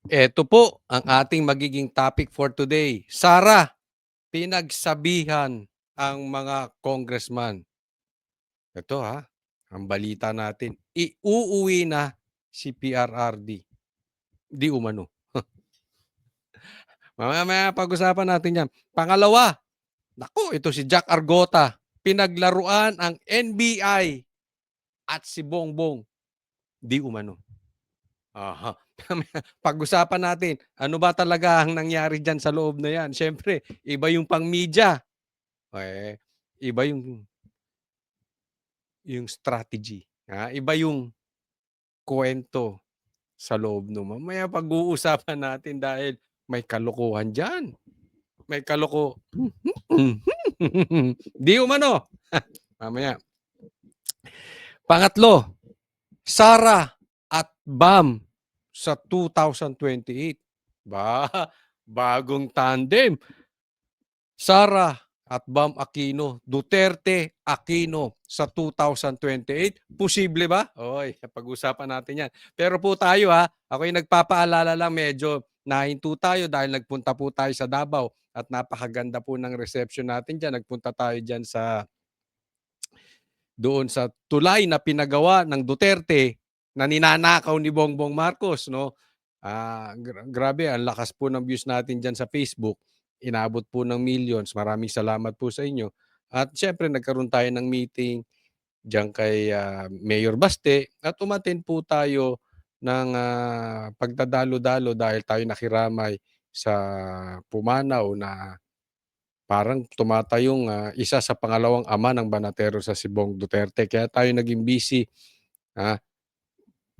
Eto po ang ating magiging topic for today. Sara, pinagsabihan ang mga congressman. Ito ang balita natin, iuuwi na si PRRD. Di umano. Mamaya pag-usapan natin yan. Pangalawa, naku, ito si Jack Argota. Pinaglaruan ang NBI at si Bongbong. Di umano. Aha. Pag-usapan natin, ano ba talaga ang nangyari diyan sa loob na 'yan? Siyempre, iba yung pang-media, eh, iba yung strategy, iba yung kuwento sa loob nun. Mamaya pag-uusapan natin dahil may kalokohan diyan, may kaloko 'di umano. Mamaya. Pangatlo, Sara at Bam sa 2028. Ba, bagong tandem. Sara at Bam Aquino, Duterte Aquino sa 2028. Posible ba? Oy, pag-usapan natin 'yan. Pero po tayo ako'y nagpapaalala lang medyo nahinto tayo dahil nagpunta po tayo sa Davao at napakaganda po ng reception natin diyan. Nagpunta tayo diyan sa doon sa tulay na pinagawa ng Duterte na ninanakaw ni Bongbong Marcos 'no. Grabe ang lakas po ng views natin diyan sa Facebook. Inabot po ng millions. Maraming salamat po sa inyo. At siyempre nagkaroon tayo ng meeting diyan kay, Mayor Baste at umattend po tayo ng, pagdadalo-dalo dahil tayo nakiramay sa pumanaw na parang tumatayong, isa sa pangalawang ama ng Banatero sa si Bong Duterte. Kaya tayo naging busy, ah,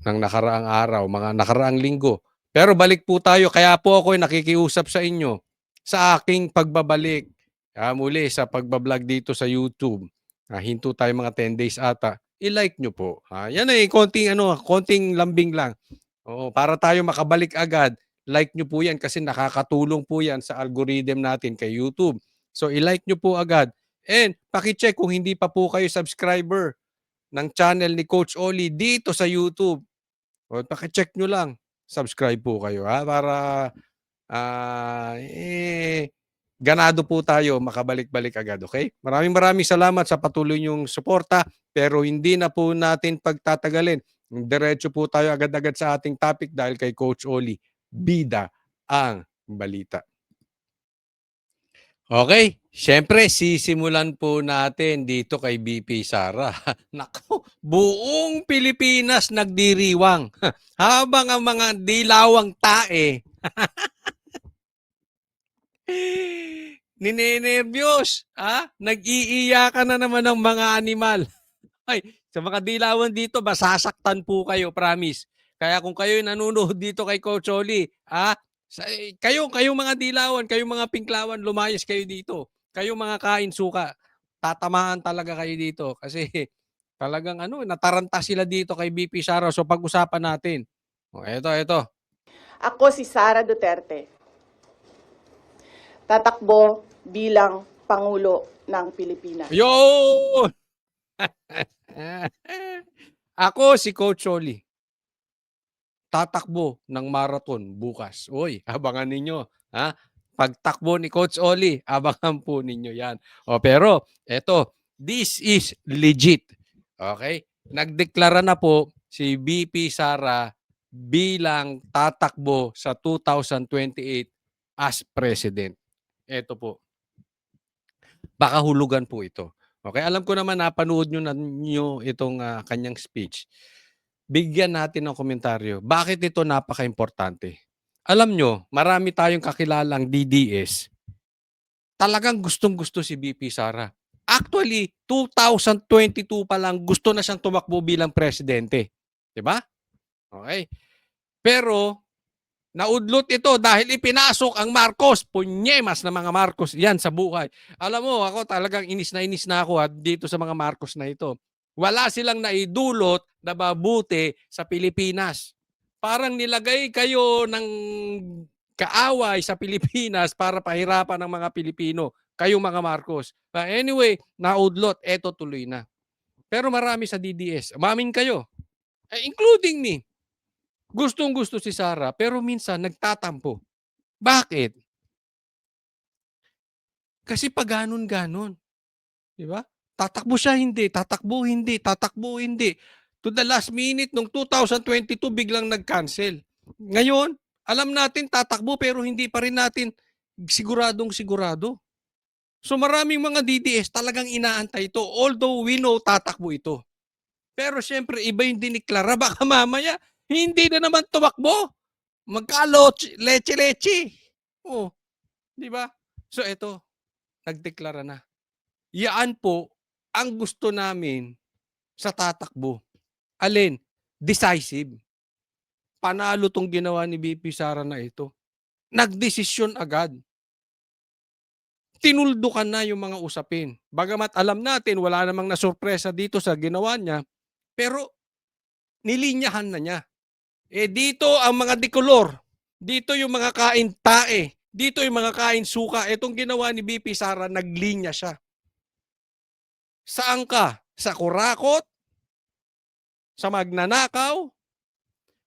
ng nakaraang araw, mga nakaraang linggo. Pero balik po tayo, kaya po ako'y nakikiusap sa inyo sa aking pagbabalik, muli sa pagba-vlog dito sa YouTube. Hinto tayo mga 10 days ata, i-like nyo po, Yan konting konting lambing lang. Oo, para tayo makabalik agad, like nyo po yan kasi nakakatulong po yan sa algorithm natin kay YouTube. So, i-like nyo po agad. And paki-check kung hindi pa po kayo subscriber ng channel ni Coach Oli dito sa YouTube. O, paki-check nyo lang. Subscribe po kayo para ganado po tayo makabalik-balik agad, okay? Maraming maraming salamat sa patuloy niyong suporta pero hindi na po natin pagtatagalin. Diretso po tayo agad-agad sa ating topic dahil kay Coach Oli, bida ang balita. Okay, siyempre sisimulan po natin dito kay BP Sara. Naku, buong Pilipinas nagdiriwang habang ang mga dilawang tae ninenerbiyos, nag-iiyakan na naman ng mga animal. Ay, sa mga dilawan dito, masasaktan po kayo, promise. Kaya kung kayo nanonood dito kay Coach Oli, kayo mga dilawan, kayo mga pinklawan, lumayas kayo dito. Kayo mga kain suka, tatamaan talaga kayo dito kasi talagang nataranta sila dito kay BP Sara. So pag-usapan natin. Eto. Ako si Sara Duterte, tatakbo bilang Pangulo ng Pilipinas. Yo! Ako si Coach Oli. Tatakbo ng marathon bukas. Uy, abangan ninyo, Pagtakbo ni Coach Oli, abangan po ninyo 'yan. Pero eto, this is legit. Okay? Nagdeklara na po si BP Sara bilang tatakbo sa 2028 as president. Eto po. Baka hulugan po ito. Okay, alam ko naman napanood niyo itong kanyang speech. Bigyan natin ng komentaryo. Bakit ito napaka-importante? Alam nyo, marami tayong kakilalang DDS. Talagang gustong-gusto si BP Sara. Actually, 2022 pa lang gusto na siyang tumakbo bilang presidente. 'Di ba? Okay. Pero naudlot ito dahil ipinasok ang Marcos. Punyemas na mga Marcos yan sa buhay. Alam mo, ako talagang inis na ako dito sa mga Marcos na ito. Wala silang naidulot na mabuti sa Pilipinas. Parang nilagay kayo ng kaaway sa Pilipinas para pahirapan ng mga Pilipino. Kayo mga Marcos. Anyway, naudlot. Eto tuloy na. Pero marami sa DDS. Umamin kayo. Including me. Gustong-gusto si Sara pero minsan nagtatampo. Bakit? Kasi paganon-ganon, 'di ba? Tatakbo siya, hindi, tatakbo, hindi, tatakbo, hindi. To the last minute nung 2022 biglang nag-cancel. Ngayon, alam natin tatakbo pero hindi pa rin natin siguradong sigurado. So maraming mga DDS talagang inaantay ito although we know tatakbo ito. Pero siyempre iba yung diniklara baka mamaya hindi na naman tumakbo. Magkalo leche-leche. Oh, 'di ba? So ito, nagdeklara na. Yaan po ang gusto namin sa tatakbo. Alin? Decisive. Panalo tong ginawa ni VP Sara na ito. Nagdesisyon agad. Tinuldukan na yung mga usapin. Bagamat alam natin wala namang nasurpresa dito sa ginawa niya, pero nilinyahan na niya. Eh dito ang mga dekolor, dito yung mga kain tae, dito yung mga kain suka. Itong ginawa ni VP Sara, naglinya siya. Saan ka? Sa kurakot? Sa magnanakaw?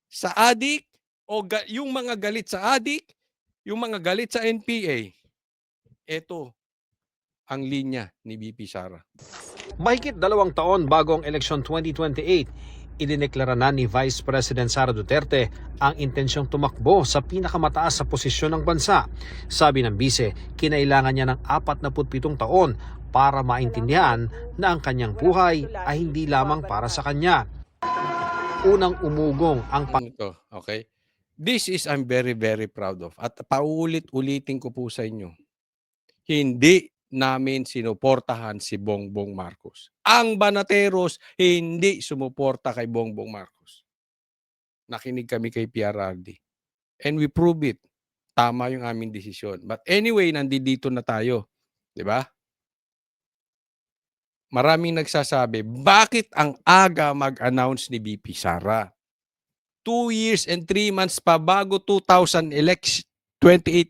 Sa adik? O yung mga galit sa adik? Yung mga galit sa NPA? Ito ang linya ni VP Sara. Mahigit 2 taon bago ang eleksyon 2028, idineklara na ni Vice President Sara Duterte ang intensyong tumakbo sa pinakamataas sa posisyon ng bansa. Sabi ng bise, kinailangan niya ng 47 taon para maintindihan na ang kanyang buhay ay hindi lamang para sa kanya. Unang umugong ang Ito, okay? This is I'm very, very proud of. At paulit-ulitin ko po sa inyo. Hindi namin sinuportahan si Bongbong Marcos. Ang Banateros hindi sumuporta kay Bongbong Marcos. Nakinig kami kay PRRD. And we prove it. Tama yung aming desisyon. But anyway, nandito na tayo. 'Di ba? Maraming nagsasabi, bakit ang aga mag-announce ni VP Sara? 2 years and 3 months pa bago 28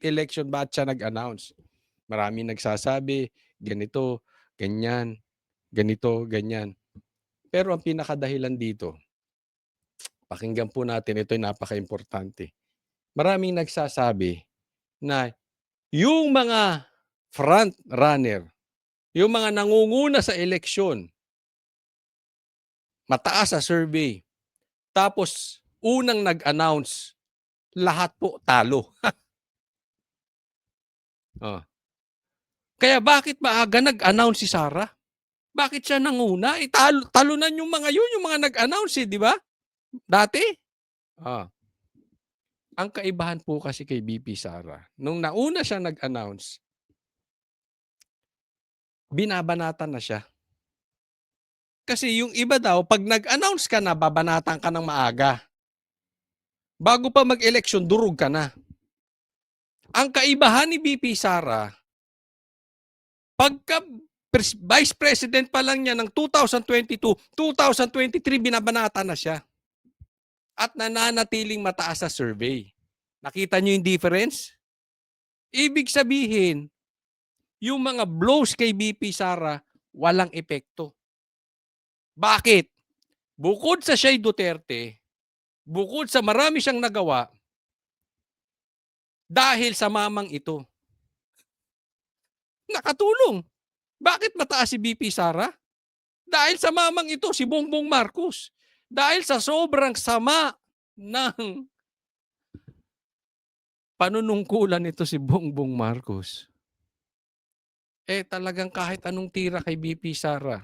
election ba't siya nag-announce? Maraming nagsasabi, ganito, ganyan, ganito, ganyan. Pero ang pinakadahilan dito, pakinggan po natin, ito ay napaka-importante. Maraming nagsasabi na yung mga front runner, yung mga nangunguna sa eleksyon, mataas sa survey, tapos unang nag-announce, lahat po talo. Oh. Kaya bakit maaga nag-announce si Sara? Bakit siya nanguna? Talunan yung mga yun, yung mga nag-announce, di ba? Dati. Ah. Ang kaibahan po kasi kay VP Sara, nung nauna siya nag-announce, binabanatan na siya. Kasi yung iba daw, pag nag-announce ka na, babanatan ka ng maaga. Bago pa mag-eleksyon, durog ka na. Ang kaibahan ni VP Sara, pagka Vice President pa lang niya ng 2022, 2023, binabanata na siya. At nananatiling mataas sa survey. Nakita niyo yung difference? Ibig sabihin, yung mga blows kay VP Sara, walang epekto. Bakit? Bukod sa siya'y Duterte, bukod sa marami siyang nagawa, dahil sa mamang ito, nakatulong. Bakit mataas si VP Sara? Dahil sa mamang ito, si Bongbong Marcos. Dahil sa sobrang sama ng panunungkulan nito si Bongbong Marcos. Eh talagang kahit anong tira kay VP Sara,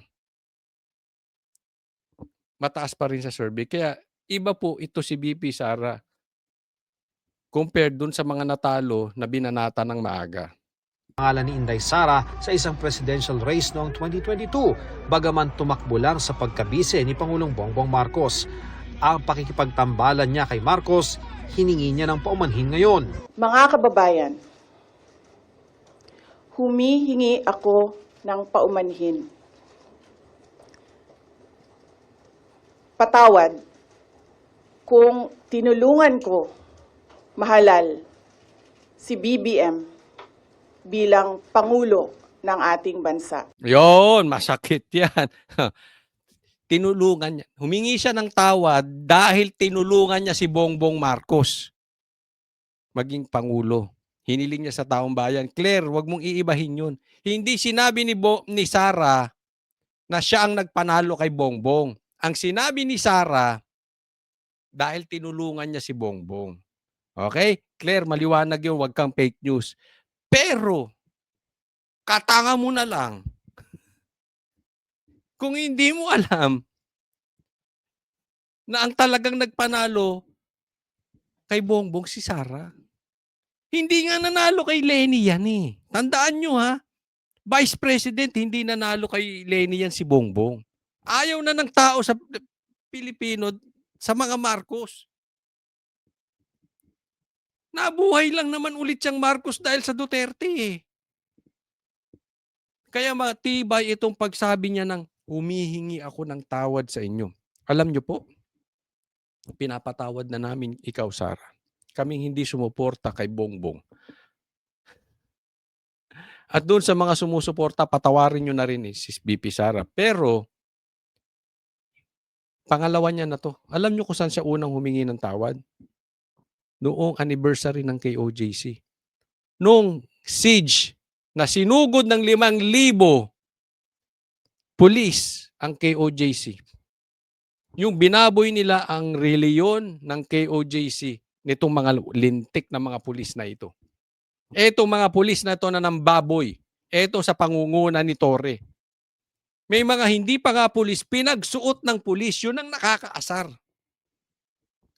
mataas pa rin sa survey. Kaya iba po ito si VP Sara compared dun sa mga natalo na binanata ng maaga. pangalan ni Inday Sara sa isang presidential race noong 2022, bagaman tumakbo lang sa pagkabise ni Pangulong Bongbong Marcos. Ang pakikipagtambalan niya kay Marcos, hiningi niya ng paumanhin ngayon. Mga kababayan, humihingi ako ng paumanhin. Patawad kung tinulungan ko mahalal si BBM bilang Pangulo ng ating bansa. Yon, masakit yan. tinulungan niya. Humingi siya ng tawad dahil tinulungan niya si Bongbong Marcos maging Pangulo. Hiniling niya sa taong bayan, Claire, wag mong iibahin yun. Hindi sinabi ni Sara na siya ang nagpanalo kay Bongbong. Ang sinabi ni Sara, dahil tinulungan niya si Bongbong. Okay? Claire, maliwanag yun, wag kang fake news. Pero, katanga mo na lang. Kung hindi mo alam na ang talagang nagpanalo kay Bongbong si Sara. Hindi nga nanalo kay Lenny yan eh. Tandaan nyo ha, Vice President, hindi nanalo kay Lenny yan si Bongbong. Ayaw na ng tao sa Pilipino sa mga Marcos. Nabuhay lang naman ulit siyang Marcos dahil sa Duterte eh. Kaya matibay itong pagsabi niya ng humihingi ako ng tawad sa inyo. Alam niyo po, pinapatawad na namin ikaw, Sara. Kaming hindi sumuporta kay Bongbong. At doon sa mga sumusuporta, patawarin nyo na rin si BP Sara. Pero, pangalawa niya na to. Alam nyo kung saan siya unang humingi ng tawad? Noong anniversary ng KOJC. Noong siege na sinugod ng 5,000 pulis ang KOJC. Yung binaboy nila ang reliyon ng KOJC nitong mga lintik na mga pulis na ito. Etong mga pulis na ito na nambaboy. Eto sa pangunguna ni Torre. May mga hindi pa nga pulis, pinagsuot ng pulis. Yun ang nakakaasar.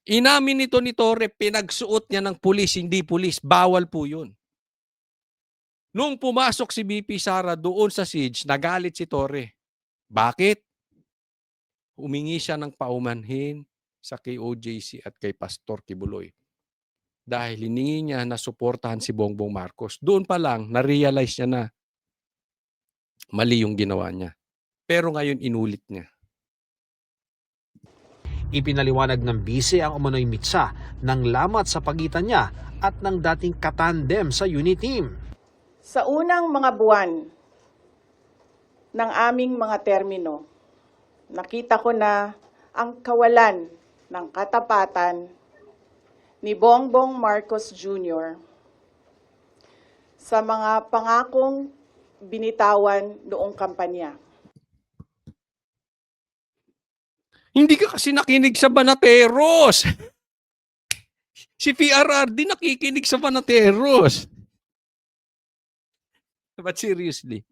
Inamin nito ni Torre, pinagsuot niya ng pulis, hindi pulis. Bawal po yun. Nung pumasok si BP Sara doon sa siege, nagalit si Torre. Bakit? Humingi siya ng paumanhin sa KOJC at kay Pastor Kibuloy. Dahil hiningi niya na suportahan si Bongbong Marcos. Doon pa lang, na-realize niya na mali yung ginawa niya. Pero ngayon, inulit niya. Ipinaliwanag ng bise ang umano'y mitsa ng lamat sa pagitan niya at ng dating katandem sa unit team. Sa unang mga buwan ng aming mga termino, nakita ko na ang kawalan ng katapatan ni Bongbong Marcos Jr. sa mga pangakong binitawan noong kampanya. Hindi ka kasi nakinig sa Banateros. Si PRRD nakikinig sa Banateros. But seriously,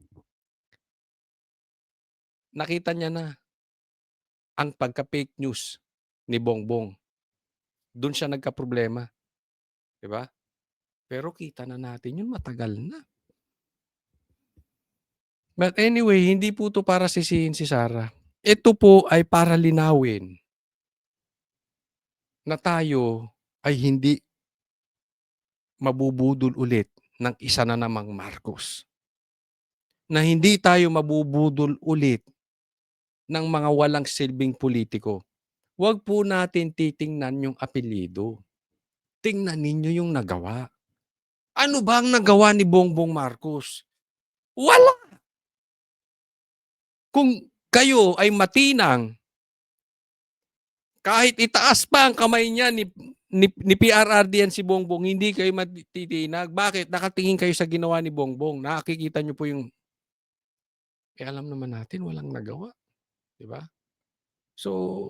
nakita niya na ang pagka-fake news ni Bongbong. Doon siya nagka-problema. Diba? Pero kita na natin yun, matagal na. But anyway, hindi po ito para sisihin si Sara. Ito po ay para linawin na tayo ay hindi mabubudol ulit ng isa na namang Marcos. Na hindi tayo mabubudol ulit ng mga walang silbing politiko. Huwag po natin titingnan yung apelyido. Tingnan ninyo yung nagawa. Ano ba ang nagawa ni Bongbong Marcos? Wala! Kung kayo ay matinang, kahit itaas pa ang kamay niya ni PRRD yan si Bongbong, hindi kayo matitinag. Bakit? Nakatingin kayo sa ginawa ni Bongbong. Nakikita nyo po yung, alam naman natin, walang nagawa. Diba? So,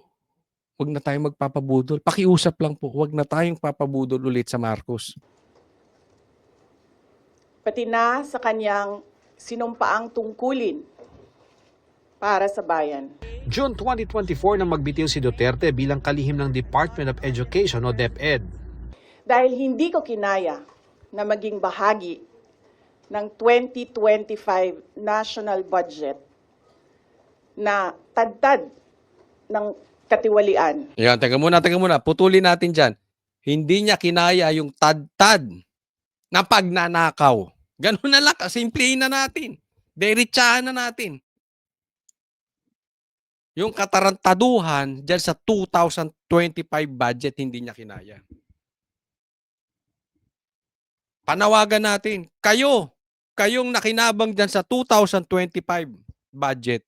wag na tayong magpapabudol. Pakiusap lang po, wag na tayong papabudol ulit sa Marcos. Pati na sa kanyang sinumpaang tungkulin para sa bayan. June 2024 nang magbitiw si Duterte bilang kalihim ng Department of Education o DepEd. Dahil hindi ko kinaya na maging bahagi ng 2025 national budget na tadtad ng katiwalian. Yan, teka muna. Putulin natin dyan. Hindi niya kinaya yung tad-tad na pagnanakaw. Ganun na lang. Simplihin na natin. Diretsahan na natin. Yung katarantaduhan dyan sa 2025 budget, hindi niya kinaya. Panawagan natin, kayong nakinabang dyan sa 2025 budget,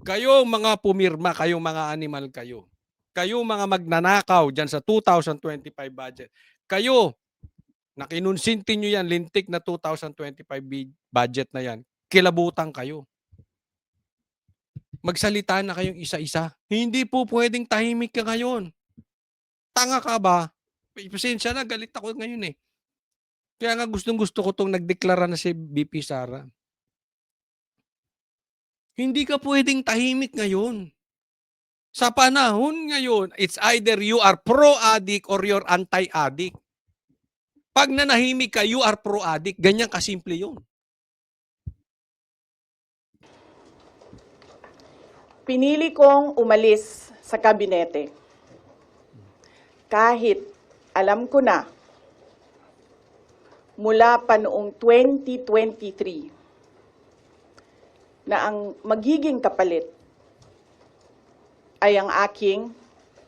Kayo mga pumirma, kayong mga animal kayo. Kayo mga magnanakaw dyan sa 2025 budget. Kayo, na kinonsinti nyo yan, lintik na 2025 budget na yan, kilabutan kayo. Magsalita na kayong isa-isa. Hindi po pwedeng tahimik ka ngayon. Tanga ka ba? Pasensya na, galit ako ngayon eh. Kaya nga gustong-gusto ko itong nagdeklara na si BP Sara. Hindi ka pwedeng tahimik ngayon. Sa panahon ngayon, it's either you are pro-addict or you're anti-addict. Pag nanahimik ka, you are pro-addict. Ganyan kasimple yun. Pinili kong umalis sa kabinete. Kahit alam ko na mula pa noong 2023 na ang magiging kapalit ay ang aking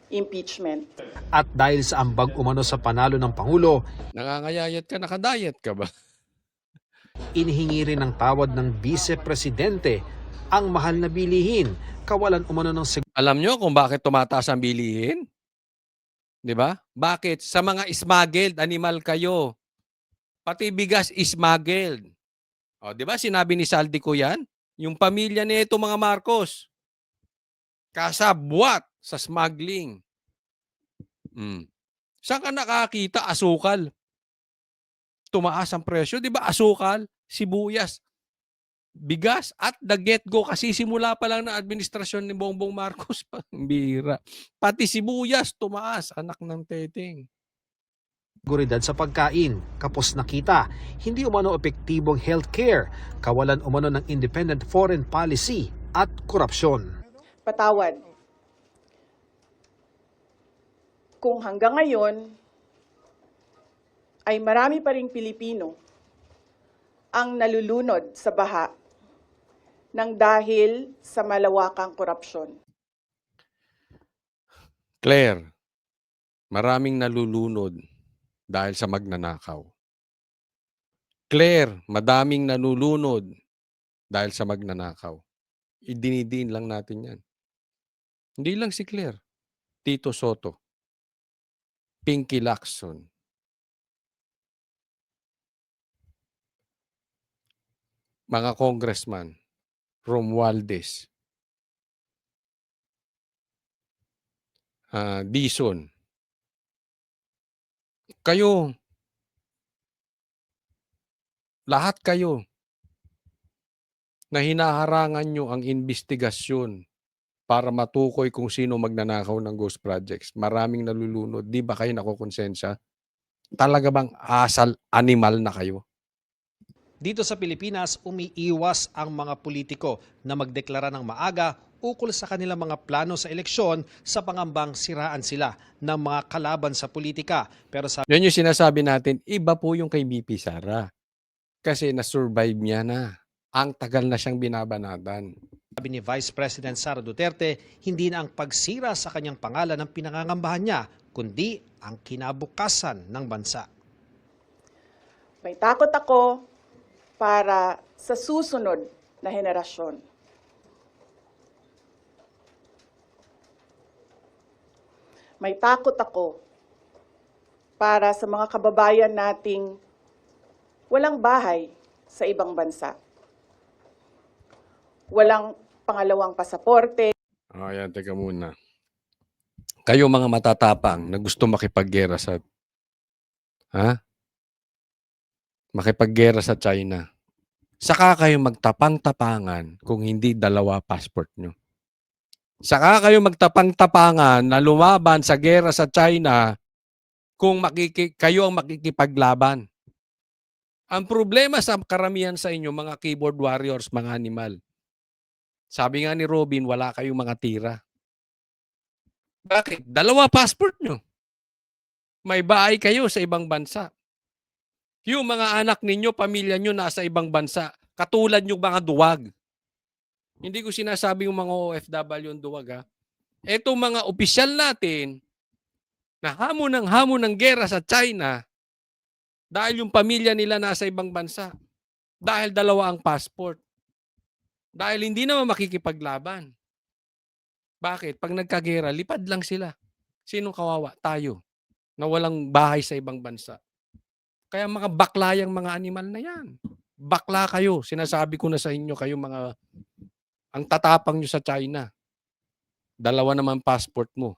impeachment. At dahil sa ambag umano sa panalo ng Pangulo, Nangangayayat ka, nakadayet ka ba? inihingi rin ng tawad ng Vice Presidente ang mahal na bilihin, kawalan umano ng Alam nyo kung bakit tumataas ang bilihin? Di ba? Bakit? Sa mga smuggled, animal kayo. Pati bigas smuggled. O, di ba sinabi ni Saldi ko yan? Yung pamilya nito mga Marcos. Kasabwat sa smuggling. Saan ka nakakita? Asukal. Tumaas ang presyo. Di ba? Asukal, sibuyas, bigas at the get-go kasi simula pa lang ng administrasyon ni Bongbong Marcos. Bira. Pati sibuyas tumaas, anak ng teteng. seguridad sa pagkain, kapos nakita, hindi umano epektibong healthcare, kawalan umano ng independent foreign policy at korupsyon. Patawad. Kung hanggang ngayon ay marami pa ring Pilipino ang nalulunod sa baha ng dahil sa malawakang korupsyon. Claire, maraming nalulunod dahil sa magnanakaw. Claire, madaming nalulunod dahil sa magnanakaw. Idinidiin lang natin yan. Hindi lang si Claire. Tito Soto. Pinky Lacson. Mga congressman. Romualdez. Dizon. Kayo. Lahat kayo na hinaharangan nyo ang investigasyon para matukoy kung sino magnanakaw ng ghost projects. Maraming nalulunod. Di ba kayo nakukonsensya? Talaga bang asal animal na kayo? Dito sa Pilipinas, umiiwas ang mga politiko na magdeklara ng maaga ukol sa kanilang mga plano sa eleksyon sa pangambang siraan sila ng mga kalaban sa politika. Pero sabi Yan yung sinasabi natin, iba po yung kay BP Sara. Kasi na-survive niya na. Ang tagal na siyang binabanatan. ni Vice President Sara Duterte, hindi na ang pagsira sa kanyang pangalan ang pinangangambahan niya, kundi ang kinabukasan ng bansa. May takot ako para sa susunod na henerasyon. May takot ako para sa mga kababayan nating walang bahay sa ibang bansa. Walang pangalawang pasaporte. Ayan, teka muna. Kayo mga matatapang na gusto makipaggera sa makipaggera sa China. Saka kayo magtapang-tapangan kung hindi dalawa passport nyo. Saka kayo magtapang-tapangan na lumaban sa gera sa China kung kayo ang makikipaglaban. Ang problema sa karamihan sa inyo, mga keyboard warriors, mga animal. Sabi nga ni Robin, wala kayong mga tira. Bakit? Dalawa passport nyo. May bahay kayo sa ibang bansa. Yung mga anak ninyo, pamilya nyo nasa ibang bansa. Katulad yung mga duwag. Hindi ko sinasabi yung mga OFW yung duwag ha. Etong mga opisyal natin na hamon ng gera sa China dahil yung pamilya nila nasa ibang bansa. Dahil dalawa ang passport. Dahil hindi naman makikipaglaban. Bakit? Pag nagkagera, lipad lang sila. Sinong kawawa? Tayo. Na walang bahay sa ibang bansa. Kaya mga bakla yang mga animal na yan. Bakla kayo. Sinasabi ko na sa inyo, kayo mga, ang tatapang nyo sa China. 2 naman passport mo.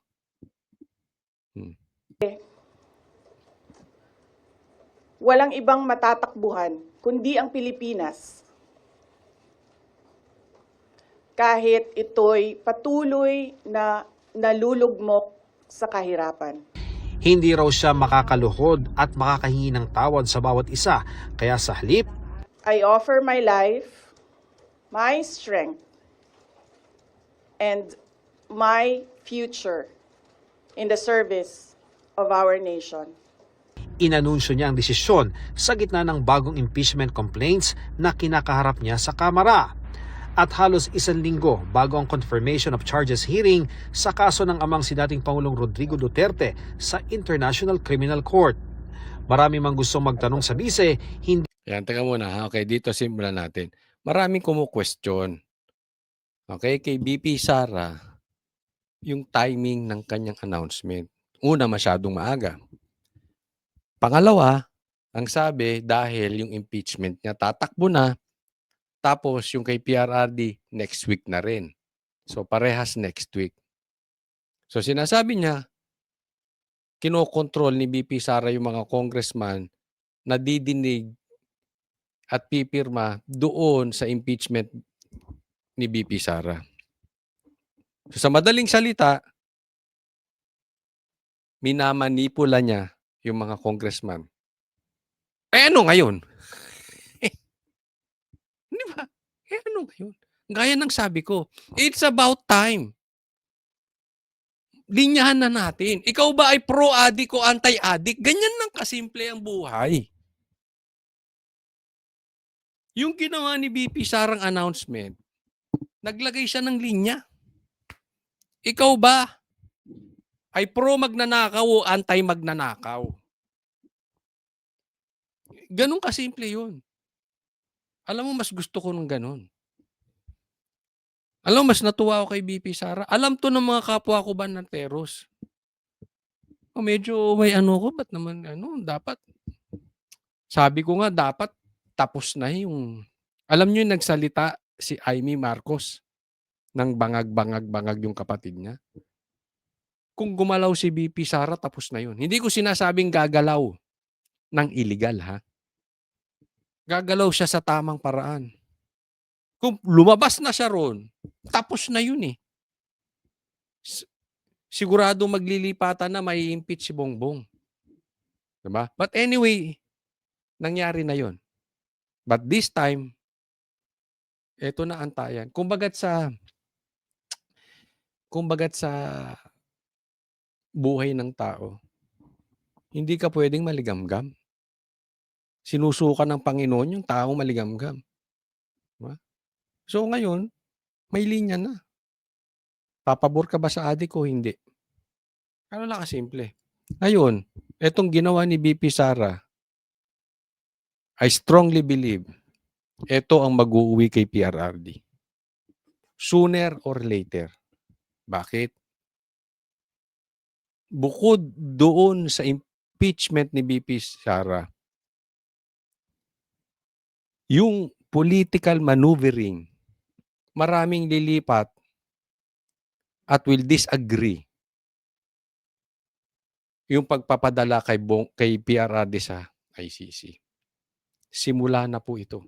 Walang ibang matatakbuhan kundi ang Pilipinas. Kahit ito'y patuloy na nalulugmok sa kahirapan. Hindi raw siya makakaluhod at makakahingi ng tawad sa bawat isa, kaya sa halip, I offer my life, my strength, and my future in the service of our nation. inanunsyo niya ang desisyon sa gitna ng bagong impeachment complaints na kinakaharap niya sa Kamara. At halos 1 linggo bago ang confirmation of charges hearing sa kaso ng amang si dating Pangulong Rodrigo Duterte sa International Criminal Court. Marami mang gustong magtanong sa bise, hindi Yan, teka muna. Ha? Okay, dito simulan natin. Maraming kumu-question. Okay, kay BP Sara, yung timing ng kanyang announcement. Una, masyadong maaga. Pangalawa, ang sabi, dahil yung impeachment niya tatakbo na, tapos yung kay PRRD, next week na rin. So, parehas next week. So, sinasabi niya, kinokontrol ni BP Sara yung mga congressman na didinig at pipirma doon sa impeachment ni BP Sara. So, sa madaling salita, minamanipula niya yung mga congressman. Eh ano ngayon? Di ba? Eh ano ngayon? Gaya ng sabi ko, it's about time. Linyahan na natin. Ikaw ba ay pro-addict o anti-addict? Ganyan lang kasimple ang buhay. Yung ginawa ni BP Sarang announcement, naglagay siya ng linya. Ikaw ba ay pro-magnanakaw o anti-magnanakaw? Ganun kasimple yun. Alam mo, mas gusto ko ng ganun. Alam mo, mas natuwa ako kay BP Sara. Alam to ng mga kapwa ko bananteros. O medyo may ano ko, ba't naman dapat. Sabi ko nga, dapat tapos na yung, alam nyo yung nagsalita si Amy Marcos ng bangag-bangag-bangag yung kapatid niya. Kung gumalaw si BP Sara, tapos na yun. Hindi ko sinasabing gagalaw ng illegal, ha? Gagalaw siya sa tamang paraan. Kung lumabas na siya ron, tapos na yun eh. Sigurado maglilipatan na may impeach si Bongbong. Diba? But anyway, nangyari na yun. But this time, eto na antayan. Kumbagat sa buhay ng tao, hindi ka pwedeng maligamgam. Sinusuka ng Panginoon yung taong maligamgam. Diba? So ngayon, may linya na. Papabor ka ba sa adik o hindi? Ano lang kasimple. Ngayon, etong ginawa ni BP Sara, I strongly believe, ito ang mag-uuwi kay PRRD. Sooner or later. Bakit? Bukod doon sa impeachment ni BP Sara, yung political maneuvering, maraming lilipat at will disagree yung pagpapadala kay PRRD sa ICC. Simula na po ito.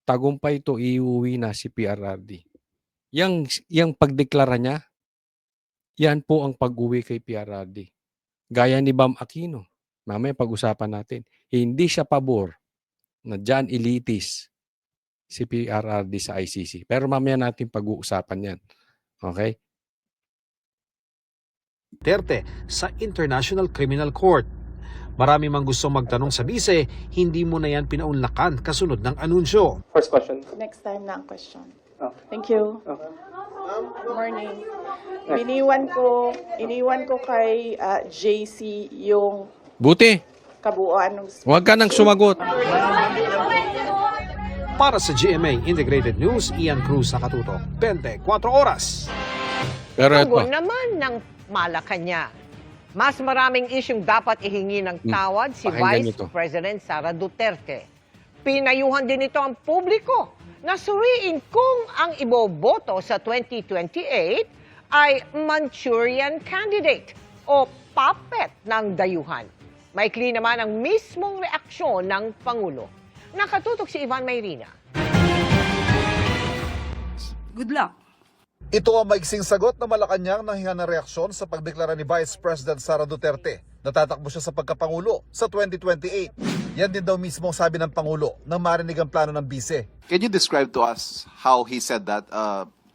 Tagumpay ito, iuwi na si PRRD. Yang pagdeklara niya, yan po ang pag-uwi kay PRRD. Gaya ni Bam Aquino, mamaya pag-usapan natin, hindi siya pabor na dyan elitis si PRRD sa ICC. Pero mamaya natin pag-uusapan yan. Okay? Duterte sa International Criminal Court. Marami mang gustong magtanong sa bise, hindi mo na yan pinaunlakan kasunod ng anunsyo. First question. Next time na ang question. Okay. Thank you. Okay. Good morning. Iniwan ko kay JC yung Buti, kabuuan ng huwag ka nang sumagot. Para sa GMA Integrated News, Ian Cruz nakatutok, 24 oras. Pero Tugon ito, naman ng Malacanang. Mas maraming isyung dapat ihingi ng tawad si pakinggan Vice nito. President Sara Duterte. Pinayuhan din ito ang publiko na suriin kung ang iboboto sa 2028 ay Manchurian candidate o puppet ng dayuhan. Maikli naman ang mismong reaksyon ng Pangulo. Nakatutok si Ivan Mayrina. Good luck. Ito ang maiksing sagot na Malacanang nang hinga ng reaksyon sa pagdeklara ni Vice President Sara Duterte. Natatakbo siya sa pagkapangulo sa 2028. Yan din daw mismo ang sabi ng Pangulo nang marinig ang plano ng bise. Can you describe to us how he said that?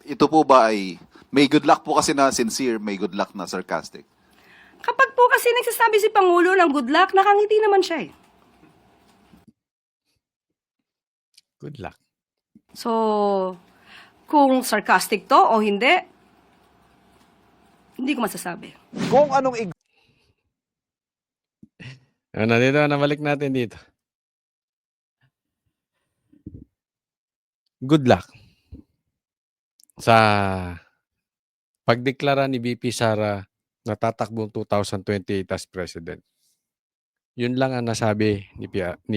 Ito po ba ay may good luck po kasi na sincere, may good luck na sarcastic? Kapag po kasi nagsasabi si Pangulo ng good luck, nakangiti naman siya eh. good luck. So, kung sarcastic to o hindi ko masasabi. Kung anong Ano dito, nabalik natin dito. Good luck sa pagdeklara ni VP Sara na tatakbong 2028 as president. Yun lang ang nasabi ni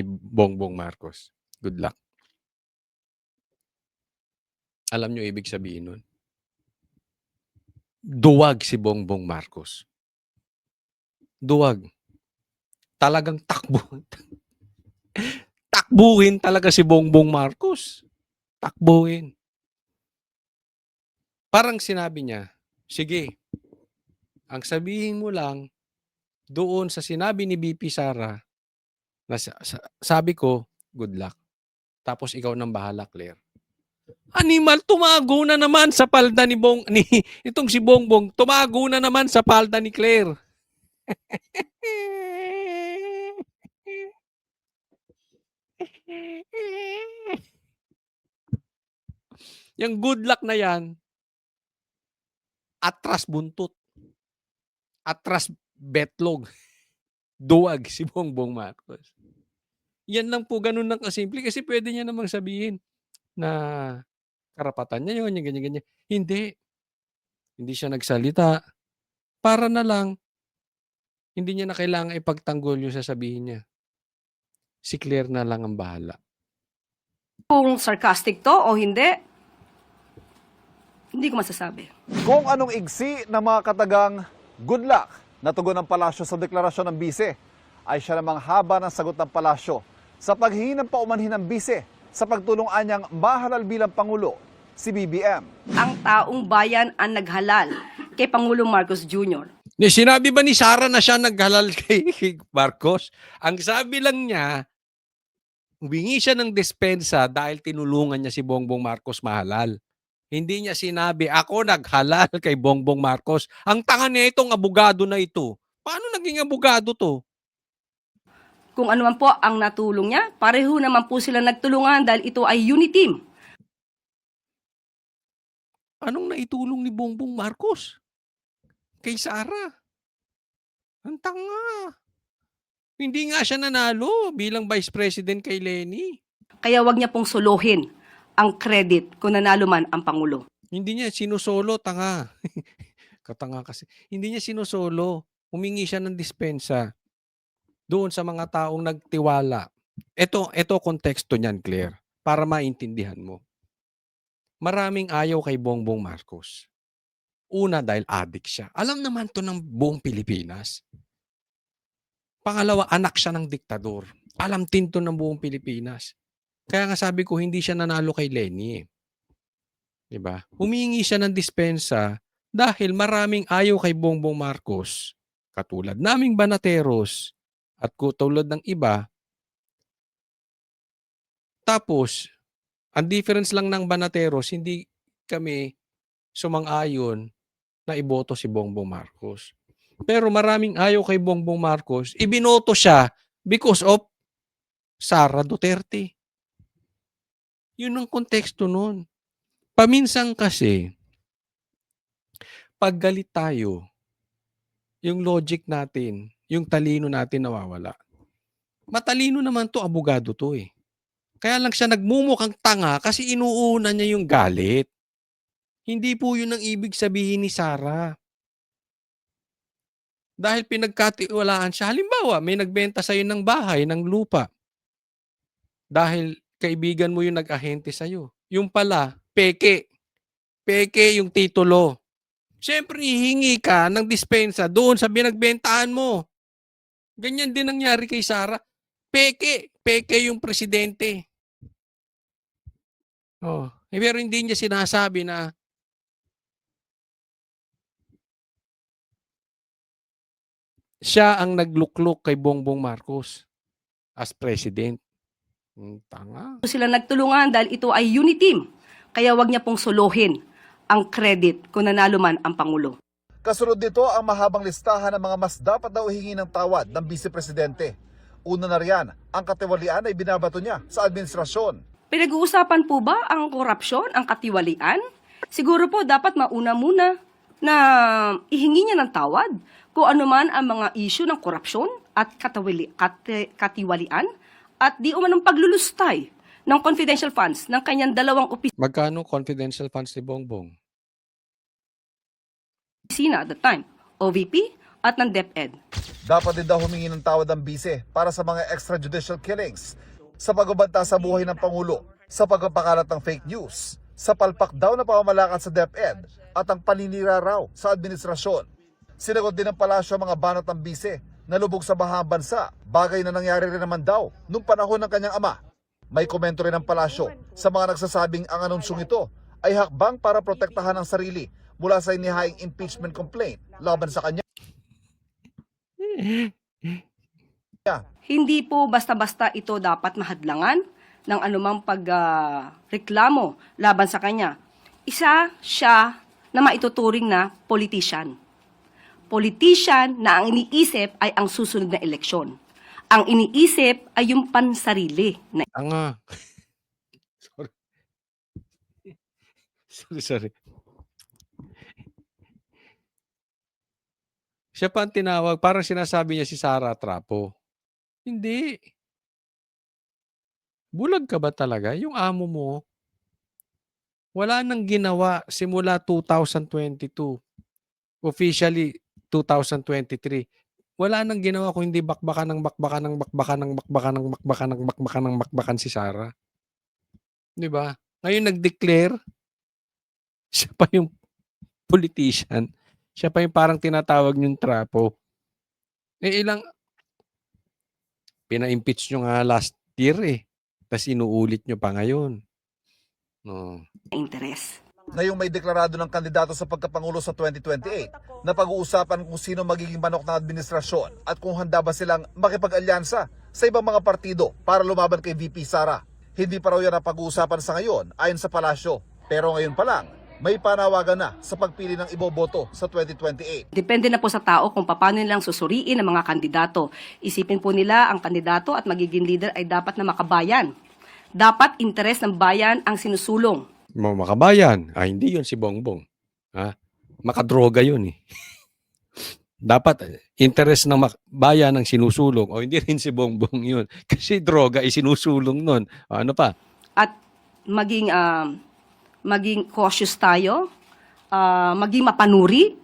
Bongbong Marcos. Good luck. Alam nyo ibig sabihin nun? Duwag si Bongbong Marcos. Duwag. Talagang takbuhin talaga si Bongbong Marcos. Takbuhin. Parang sinabi niya, sige, ang sabihin mo lang doon sa sinabi ni BP Sara na sabi ko, good luck. Tapos ikaw nang bahala, Claire. Animal, tumago na naman sa palda ni itong si Bongbong, tumago na naman sa palda ni Claire. Yung good luck na yan, atras buntot. Atras betlog. Duwag si Bongbong Marcos. Yan lang po, ganun lang kasimple. Kasi pwede niya namang sabihin na karapatan niya yun, yung ganyan-ganyan. Hindi. Hindi siya nagsalita. Para na lang, hindi niya na kailangan ipagtanggol yung sasabihin niya. Si Claire na lang ang bahala. Kung sarcastic to o hindi ko masasabi. Kung anong igsi ng mga katagang good luck na tugon ng palasyo sa deklarasyon ng bise, ay siya namang haba ng sagot ng palasyo sa paghingi ng paumanhin ng bise sa pagtulong anyang mahalal bilang Pangulo, si BBM. Ang taong bayan ang naghalal kay Pangulong Marcos Jr. Sinabi ba ni Sara na siya naghalal kay Marcos? Ang sabi lang niya, humingi siya ng dispensa dahil tinulungan niya si Bongbong Marcos mahalal. Hindi niya sinabi, ako naghalal kay Bongbong Marcos. Ang tanga na itong abogado na ito. Paano naging abogado to? Kung ano man po ang natulong niya, pareho naman po sila nagtulungan dahil ito ay unity team. Anong naitulong ni Bongbong Marcos kay Sara? Ang tanga. Hindi nga siya nanalo bilang Vice President kay Lenny. Kaya wag niya pong solohin ang credit kung nanalo man ang Pangulo. Hindi niya sinusolo, tanga. Katanga kasi. Hindi niya sinusolo. Humingi siya ng dispensa doon sa mga taong nagtiwala. Ito konteksto niyan, Claire, para maintindihan mo. Maraming ayaw kay Bongbong Marcos. Una, dahil addict siya. Alam naman to ng buong Pilipinas. Pangalawa, anak siya ng diktador. Alam din to ng buong Pilipinas. Kaya nga sabi ko, hindi siya nanalo kay Lenny. Diba? Humingi siya ng dispensa dahil maraming ayaw kay Bongbong Marcos. Katulad naming Banateros at katulad ng iba. Tapos, ang difference lang ng Banateros, hindi kami sumang-ayon na iboto si Bongbong Marcos. Pero maraming ayaw kay Bongbong Marcos, ibinoto siya because of Sara Duterte. Yun ang konteksto nun. Paminsan kasi, pag galit tayo, yung logic natin, yung talino natin nawawala. Matalino naman to, abogado to eh. Kaya lang siya nagmumukhang tanga kasi inuuna niya yung galit. Hindi po yun ang ibig sabihin ni Sara. Dahil pinagkatiwalaan siya. Halimbawa, may nagbenta sa'yo ng bahay, ng lupa. Dahil kaibigan mo yung nag-ahente sa'yo. Yung pala, peke. Peke yung titulo. Siyempre, hihingi ka ng dispensa doon sa binagbentahan mo. Ganyan din nangyari kay Sara. Peke. Peke yung presidente. Oh. Pero hindi niya sinasabi na siya ang nagluklok kay Bongbong Marcos as president. Tanga. Sila nagtulungan dahil ito ay unity team. Kaya wag niya pong solohin ang credit kung nanalo man ang Pangulo. Kasunod nito ang mahabang listahan ng mga mas dapat daw hihingi ng tawad ng Vice Presidente. Una na riyan, ang katiwalian ay binabato niya sa administrasyon. Pinag-uusapan po ba ang korupsyon, ang katiwalian? Siguro po dapat mauna muna na ihingi niya ng tawad kung ano man ang mga issue ng korupsyon at katiwalian at di umanong paglulustay ng confidential funds ng kanyang dalawang Magkano confidential funds ni Bongbong? opisina at the time, OVP at ng DepEd. Dapat din daw humingi ng tawad ang bise para sa mga extrajudicial killings, sa pagbabanta sa buhay ng Pangulo, sa pagpapakalat ng fake news, sa palpak daw na pamamalakad sa DepEd at ang paninira raw sa administrasyon. Sinagot din ng palasyo ang mga banat ng bise na lubog sa bahang bansa, bagay na nangyari rin naman daw nung panahon ng kanyang ama. May komento rin ng palasyo sa mga nagsasabing ang anunsyong ito ay hakbang para protektahan ang sarili mula sa inihaing impeachment complaint laban sa kanya. Hindi po basta-basta ito dapat mahadlangan ng anumang pagreklamo laban sa kanya. Isa siya na maituturing na politician. Politician na ang iniisip ay ang susunod na eleksyon. Ang iniisip ay yung pansarili na Tanga. Sorry. Siya pa ang tinawag, parang sinasabi niya si Sara Trapo. Hindi. Bulag ka ba talaga? Yung amo mo, wala nang ginawa simula 2022. Officially, 2023. Wala nang ginawa kung hindi bakbakan ng bakbakan ng bakbakan ng bakbakan ng bakbakan ng bakbakan ng bakbakan si Sara. 'Di ba? Ngayon nag-declare, siya pa yung politician. Siya pa yung parang tinatawag niyong trapo. Pina-impeach nyo nga last year eh. Tapos inuulit nyo pa ngayon. No. interes. Ngayong may deklarado ng kandidato sa pagkapangulo sa 2028 na pag-uusapan kung sino magiging manok ng administrasyon at kung handa ba silang makipag-alyansa sa ibang mga partido para lumaban kay VP Sara. Hindi pa raw yan ang pag-uusapan sa ngayon ayon sa palasyo. Pero ngayon pa lang, may panawagan na sa pagpili ng iboboto sa 2028. Depende na po sa tao kung paano nilang susuriin ang mga kandidato. Isipin po nila ang kandidato at magiging leader ay dapat na makabayan. Dapat interes ng bayan ang sinusulong. Makabayan. Hindi yun si Bongbong. Makadroga yun eh. Dapat interest ng bayan ang sinusulong. O hindi rin si Bongbong yun. Kasi droga ay sinusulong nun. Ano pa? At maging cautious tayo, maging mapanuri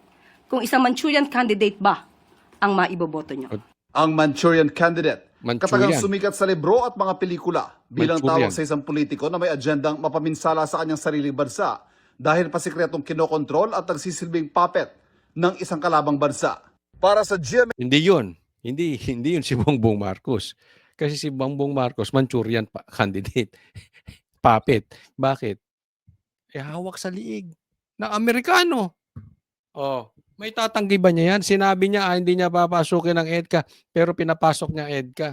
kung isang Manchurian candidate ba ang maiboboto nyo. Ang Manchurian candidate, katagang Manchurian. sumikat sa libro at mga pelikula bilang Manchurian. tawag sa isang politiko na may agendang mapaminsala sa kanyang sariling bansa dahil pasikretong kinokontrol at nagsisilbing puppet ng isang kalabang bansa. Para sa GMA Hindi yun. Hindi yun si Bongbong Marcos. Kasi si Bongbong Marcos, Manchurian candidate. Puppet. Bakit? Hawak sa liig ng Amerikano. May tatanggi ba niya yan? Sinabi niya, hindi niya papasukin ng EDCA, pero pinapasok niya EDCA.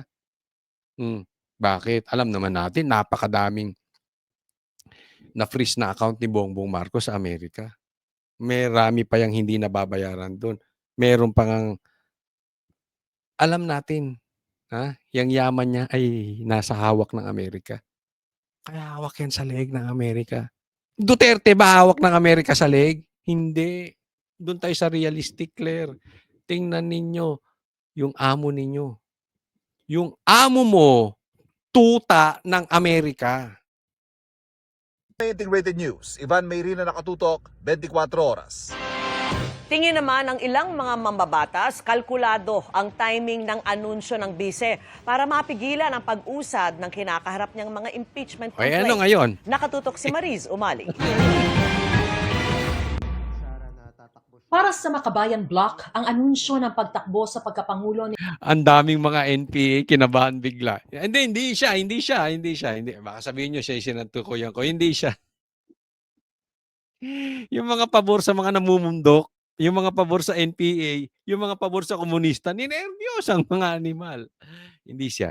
Bakit? Alam naman natin, napakadaming na-freeze na account ni Bongbong Marcos sa Amerika. Marami pa yung hindi nababayaran doon. Meron pang alam natin, yung yaman niya ay nasa hawak ng Amerika. Kaya hawak yan sa leeg ng Amerika. Duterte ba hawak ng Amerika sa leeg? Hindi. Doon tayo sa realistic, Claire. Tingnan ninyo yung amo ninyo. Yung amo mo, tuta ng Amerika. Integrated News, Ivan Mayrina nakatutok, 24 oras. Tingin naman ng ilang mga mambabatas, kalkulado ang timing ng anunsyo ng bise para mapigilan ang pag-usad ng kinakaharap niyang mga impeachment Ay, complaint. ano ngayon? Nakatutok si Mariz Umali. Para sa Makabayan Block, ang anunsyo ng pagtakbo sa pagkapangulo ni Ang daming mga NPA kinabahan bigla. Hindi siya. Baka sabihin niyo siya yung sinatukoyan ko. Hindi siya. Yung mga pabor sa mga namumundok, yung mga pabor sa NPA, yung mga pabor sa komunista, ninervyos ang mga animal. Hindi siya.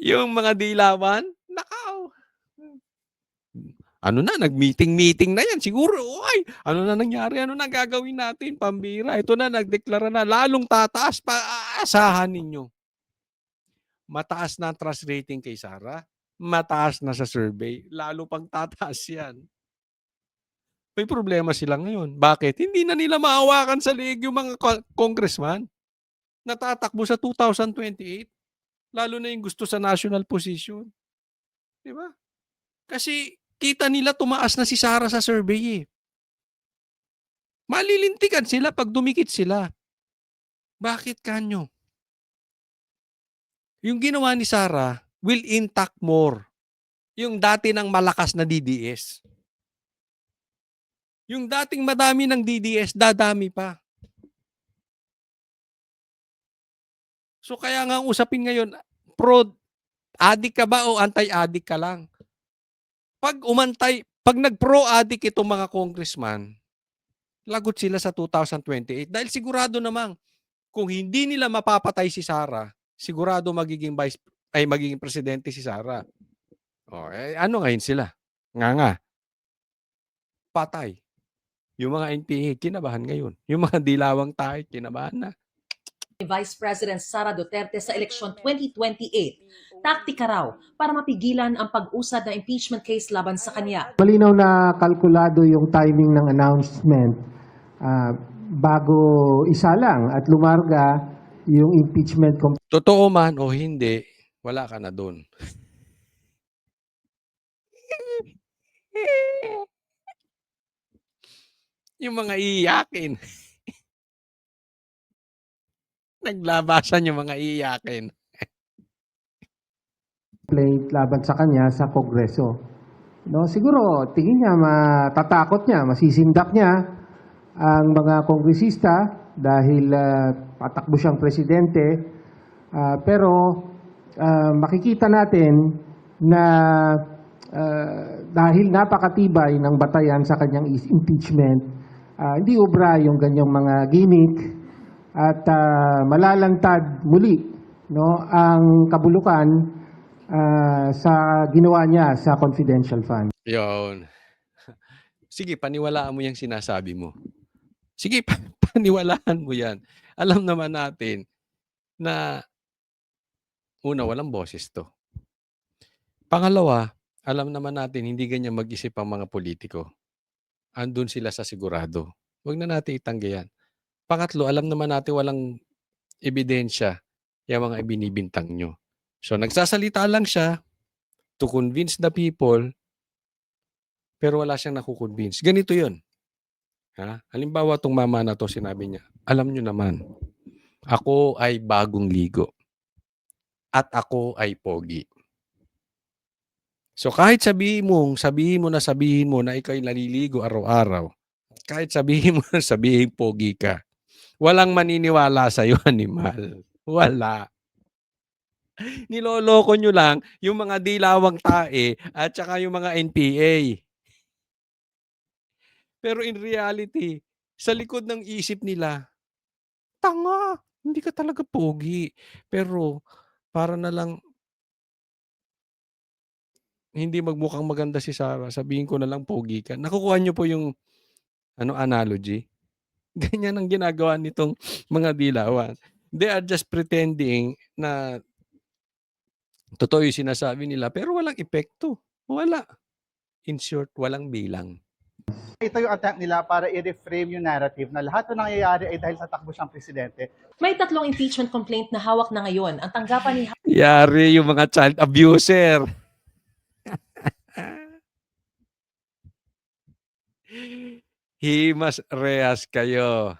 Yung mga dilawan, nakaw. Ano na, nag-meeting na yan. Siguro, ay, ano na nangyari? Ano na gagawin natin? Pambira. Ito na, nagdeklara na. Lalong tataas pa. Aasahan ninyo. Mataas na ang trust rating kay Sara. Mataas na sa survey. Lalo pang tataas yan. May problema sila ngayon. Bakit? Hindi na nila maawakan sa leeg yung mga congressman. Natatakbo sa 2028. Lalo na yung gusto sa national position. Di ba? Kasi kita nila tumaas na si Sara sa survey eh. Malilintikan sila pag dumikit sila. Bakit kanyo? Yung ginawa ni Sara will intact more. Yung dati ng malakas na DDS. Yung dating madami ng DDS, dadami pa. So kaya nga ang usapin ngayon, pro-addict ka ba o anti-addict ka lang? Pag nag-pro-addict itong mga congressman, lagot sila sa 2028. Dahil sigurado namang, kung hindi nila mapapatay si Sara, sigurado magiging presidente si Sara. Ano ngayon sila? Nga. Patay. Yung mga NPA, kinabahan ngayon. Yung mga dilawang tayo, kinabahan na. Vice President Sara Duterte sa eleksyon 2028. Taktika raw para mapigilan ang pag-usad na impeachment case laban sa kanya. Malinaw na kalkulado yung timing ng announcement bago isa lang at lumarga yung impeachment Totoo man o hindi, wala ka na doon. Yung mga iiyakin. Naglabasan yung mga iiyakin. complaint laban sa kanya sa Kongreso. No, siguro tingin niya matatakot niya, masisindak niya ang mga kongresista dahil patakbo siyang presidente. Pero makikita natin na dahil napakatibay ng batayan sa kanyang impeachment, hindi ubra yung ganyang mga gimmick at malalantad muli ang kabulukan sa ginawa niya sa confidential fund. Yun. Sige, paniwalaan mo yung sinasabi mo. Sige, paniwalaan mo yan. Alam naman natin na una, walang boses to. Pangalawa, alam naman natin hindi ganyan mag-isip ang mga politiko. Andun sila sa sigurado. Huwag na natin itanggi yan. Pangatlo, alam naman natin walang ebidensya yung mga ibinibintang nyo. So, nagsasalita lang siya to convince the people, pero wala siyang nakukonvince. Ganito yun. Halimbawa, itong mama na to, sinabi niya, alam nyo naman, ako ay bagong ligo. At ako ay pogi. So, kahit sabihin mo na ikaw ay naliligo araw-araw, kahit sabihin mo na pogi ka, walang maniniwala sa'yo, animal. Wala. Niloloko nyo lang yung mga dilawang tae at saka yung mga NPA. Pero in reality, sa likod ng isip nila, tanga, hindi ka talaga pogi. Pero para na lang hindi magmukhang maganda si Sara, sabihin ko na lang pogi ka. Nakukuha nyo po yung analogy? Ganyan ang ginagawa nitong mga dilawan. They are just pretending na totoo yung sinasabi nila, pero walang epekto. Wala. In short, walang bilang. Ito yung attempt nila para i-reframe yung narrative na lahat ng nangyayari ay dahil sa takbo siyang presidente. May 3 impeachment complaint na hawak na ngayon. Ang tanggapan ni Yari yung mga child abuser. Himas rehas kayo.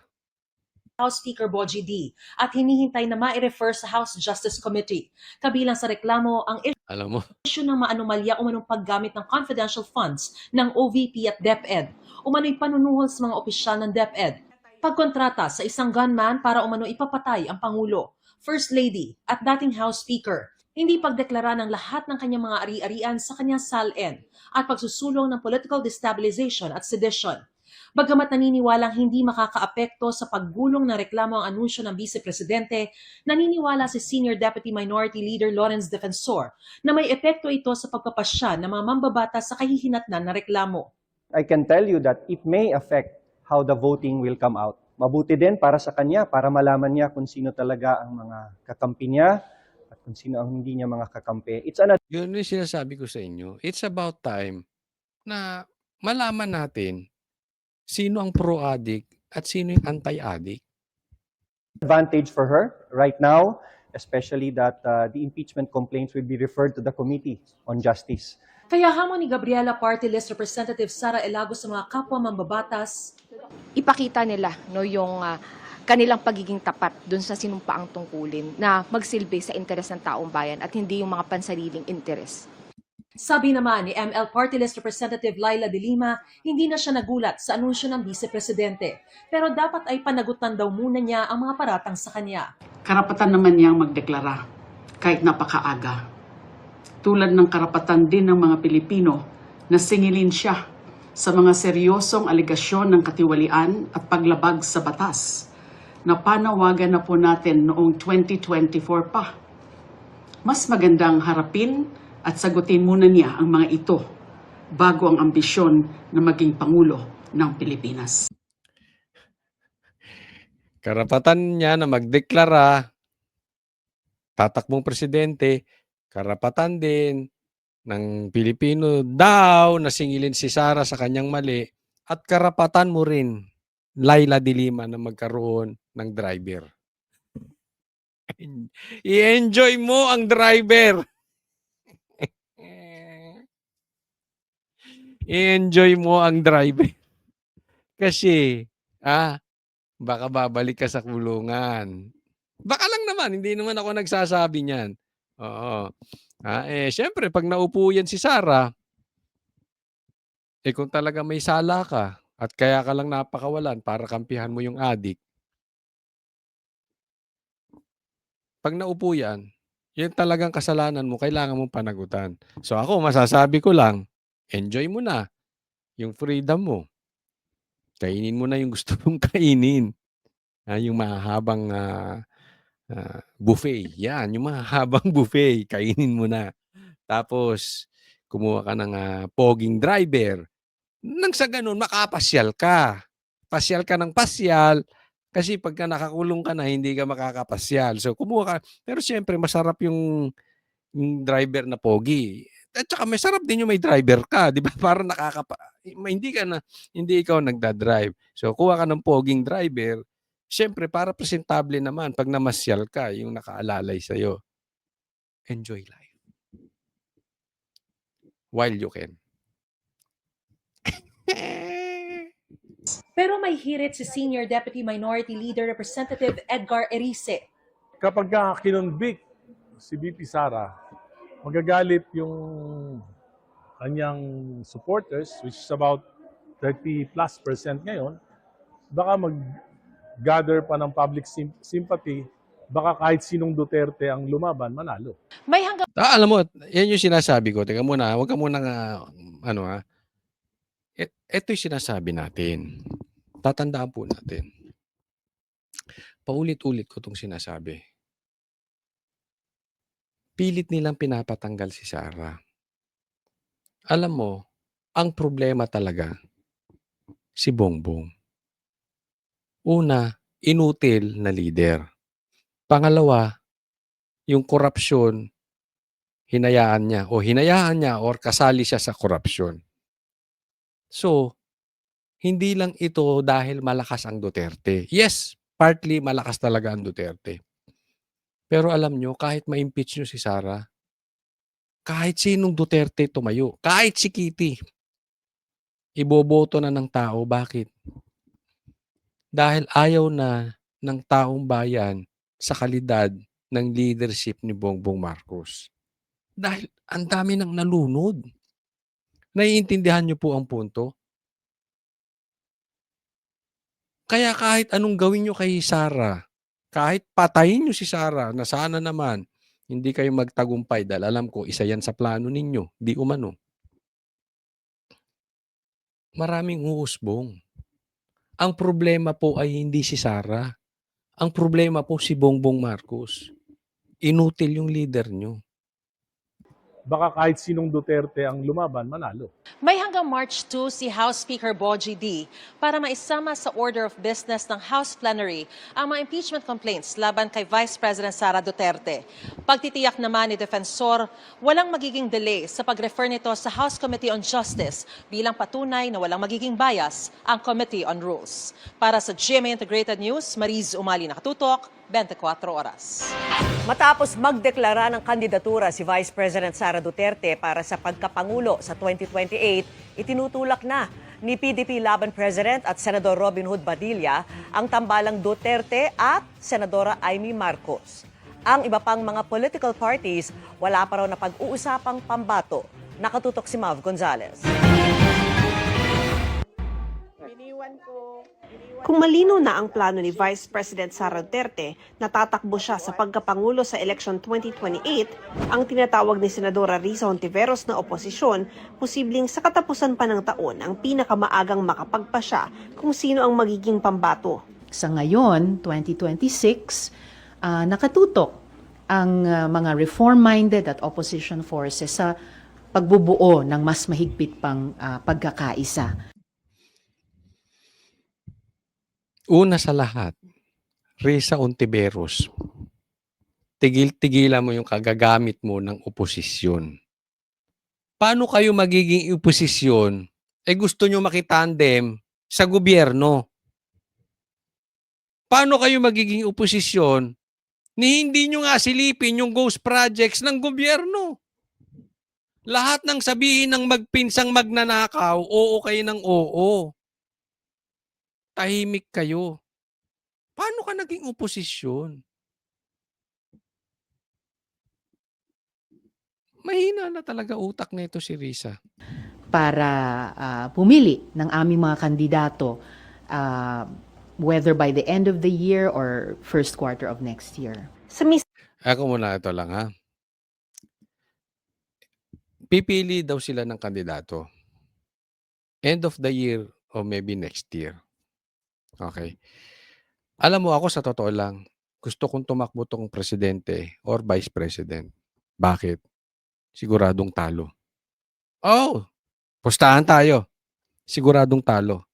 House Speaker Bogie D. at hinihintay na ma-refer sa House Justice Committee. Kabilang sa reklamo ang Alam mo, issue ng maanomalya umanong paggamit ng confidential funds ng OVP at DepEd. Umano'y panunuhol sa mga opisyal ng DepEd. Pagkontrata sa isang gunman para umano ipapatay ang Pangulo, First Lady at dating House Speaker. Hindi pagdeklara ng lahat ng kanyang mga ari-arian sa kanyang SALN at pagsusulong ng political destabilization at sedition. Bagamat naniniwalang hindi makakaapekto sa paggulong ng reklamo ang anunsyo ng Vice Presidente, naniniwala si Senior Deputy Minority Leader Lawrence Defensor na may epekto ito sa pagpapasya ng mga mambabatas sa kahihinatnan na reklamo. I can tell you that it may affect how the voting will come out. Mabuti din para sa kanya, para malaman niya kung sino talaga ang mga kakampi niya at kung sino ang hindi niya mga kakampi. yun yung sinasabi ko sa inyo. It's about time na malaman natin sino ang pro-addict at sino yung anti-addict. Advantage for her right now, especially that the impeachment complaints will be referred to the Committee on Justice. Kaya hamon ni Gabriela Party List Representative Sara Elago sa mga kapwa mambabatas, ipakita nila yung kanilang pagiging tapat dun sa sinumpaang tungkulin na magsilbi sa interes ng taong bayan at hindi yung mga pansariling interes. sabi naman ni ML Party List Representative Laila De Lima, hindi na siya nagulat sa anunsyo ng Vice Presidente. Pero dapat ay panagutan daw muna niya ang mga paratang sa kanya. Karapatan naman niyang magdeklara kahit napakaaga. Tulad ng karapatan din ng mga Pilipino na singilin siya sa mga seryosong aligasyon ng katiwalian at paglabag sa batas na panawagan na po natin noong 2024 pa. Mas magandang harapin at sagutin muna niya ang mga ito bago ang ambisyon na maging Pangulo ng Pilipinas. Karapatan niya na magdeklara, tatakbong presidente, karapatan din ng Pilipino daw na singilin si Sara sa kanyang mali at karapatan mo rin, Laila De Lima, na magkaroon ng driver. I-enjoy mo ang driver. I-enjoy mo ang driver. Kasi, baka babalik ka sa kulungan. Baka lang naman, hindi naman ako nagsasabi niyan. Oo. Syempre, pag naupo yan si Sara, kung talaga may sala ka at kaya ka lang napakawalan para kampihan mo yung adik, pag naupo yan, yun talagang kasalanan mo, kailangan mong panagutan. So ako, masasabi ko lang, enjoy mo na yung freedom mo. Kainin mo na yung gusto mong kainin. Yung mahahabang buffet. Yan, yung mahahabang buffet. Kainin mo na. Tapos, kumuha ka ng poging driver. Nang sa ganun, makapasyal ka. Pasyal ka ng pasyal. Kasi pagka nakakulong ka na, hindi ka makakapasyal. So, kumuha ka. Pero siyempre, masarap yung driver na pogi. At saka masarap din yung may driver ka, 'di ba? Para hindi ikaw nagda-drive. So kuha ka ng poging driver, syempre para presentable naman pag namasyal ka, yung nakaalalay sa iyo. Enjoy life. While you can. Pero may hirit si Senior Deputy Minority Leader Representative Edgar Erice. Kapag kinonvict si VP Sara, magagalit yung kanyang supporters, which is about 30+% ngayon, baka mag-gather pa ng public sympathy, baka kahit sinong Duterte ang lumaban, manalo. May hanggang Alam mo, yan yung sinasabi ko. Teka muna, huwag ka muna ito yung sinasabi natin. Tatandaan po natin. Paulit-ulit ko itong sinasabi. Pilit nilang pinapatanggal si Sara. Alam mo, ang problema talaga, si Bongbong. Una, inutil na leader. Pangalawa, yung korupsyon, hinayaan niya or kasali siya sa korupsyon. So, hindi lang ito dahil malakas ang Duterte. Yes, partly malakas talaga ang Duterte. Pero alam nyo, kahit ma-impeach nyo si Sara, kahit sinong Duterte tumayo, kahit si Kitty, Iboboto na ng tao. Bakit? Dahil ayaw na ng taong bayan sa kalidad ng leadership ni Bongbong Marcos. Dahil ang dami ng nalunod. Naiintindihan niyo po ang punto? Kaya kahit anong gawin niyo kay Sara, kahit patayin niyo si Sara na sana naman hindi kayo magtagumpay dahil alam ko isa yan sa plano ninyo, di umano. Maraming uusbong. Ang problema po ay hindi si Sara. Ang problema po si Bongbong Marcos. Inutil yung leader nyo. Baka kahit sinong Duterte ang lumaban, manalo. May hanggang March 2 si House Speaker Bogie D para maisama sa order of business ng House Plenary ang mga impeachment complaints laban kay Vice President Sara Duterte. Pagtitiyak naman ni Defensor, walang magiging delay sa pag-refer nito sa House Committee on Justice bilang patunay na walang magiging bias ang Committee on Rules. Para sa GMA Integrated News, Mariz Umali nakatutok, 24 oras. Matapos magdeklara ng kandidatura si Vice President Sara Duterte para sa pagkapangulo sa 2028, itinutulak na ni PDP Laban President at Senador Robin Hood Padilla ang tambalang Duterte at Senadora Amy Marcos. Ang iba pang mga political parties, wala pa raw na pag-uusapang pambato. Nakatutok si Mav Gonzalez. Kung malino na ang plano ni Vice President Sara Duterte na tatakbo siya sa pagkapangulo sa election 2028, ang tinatawag ni Senadora Risa Hontiveros na oposisyon, posibleng sa katapusan pa ng taon ang pinakamaagang makapagpasya kung sino ang magiging pambato. Sa ngayon, 2026, nakatutok ang mga reform-minded at opposition forces sa pagbubuo ng mas mahigpit pang pagkakaisa. Una sa lahat, Risa Hontiveros, tigil-tigilan mo yung kagagamit mo ng oposisyon. Paano kayo magiging oposisyon? Gusto nyo makitandem sa gobyerno. Paano kayo magiging oposisyon ni hindi nyo nga silipin yung ghost projects ng gobyerno? Lahat ng sabihin ng magpinsang magnanakaw, oo kayo ng oo. Tahimik kayo. Paano ka naging oposisyon? Mahina na talaga utak nito si Risa. Para pumili ng aming mga kandidato, whether by the end of the year or first quarter of next year. Ako muna ito lang ha. Pipili daw sila ng kandidato. End of the year or maybe next year. Okay. Alam mo ako sa totoo lang, gusto kong tumakbo tong presidente or vice president. Bakit? Siguradong talo. Oh, pustahan tayo. Siguradong talo.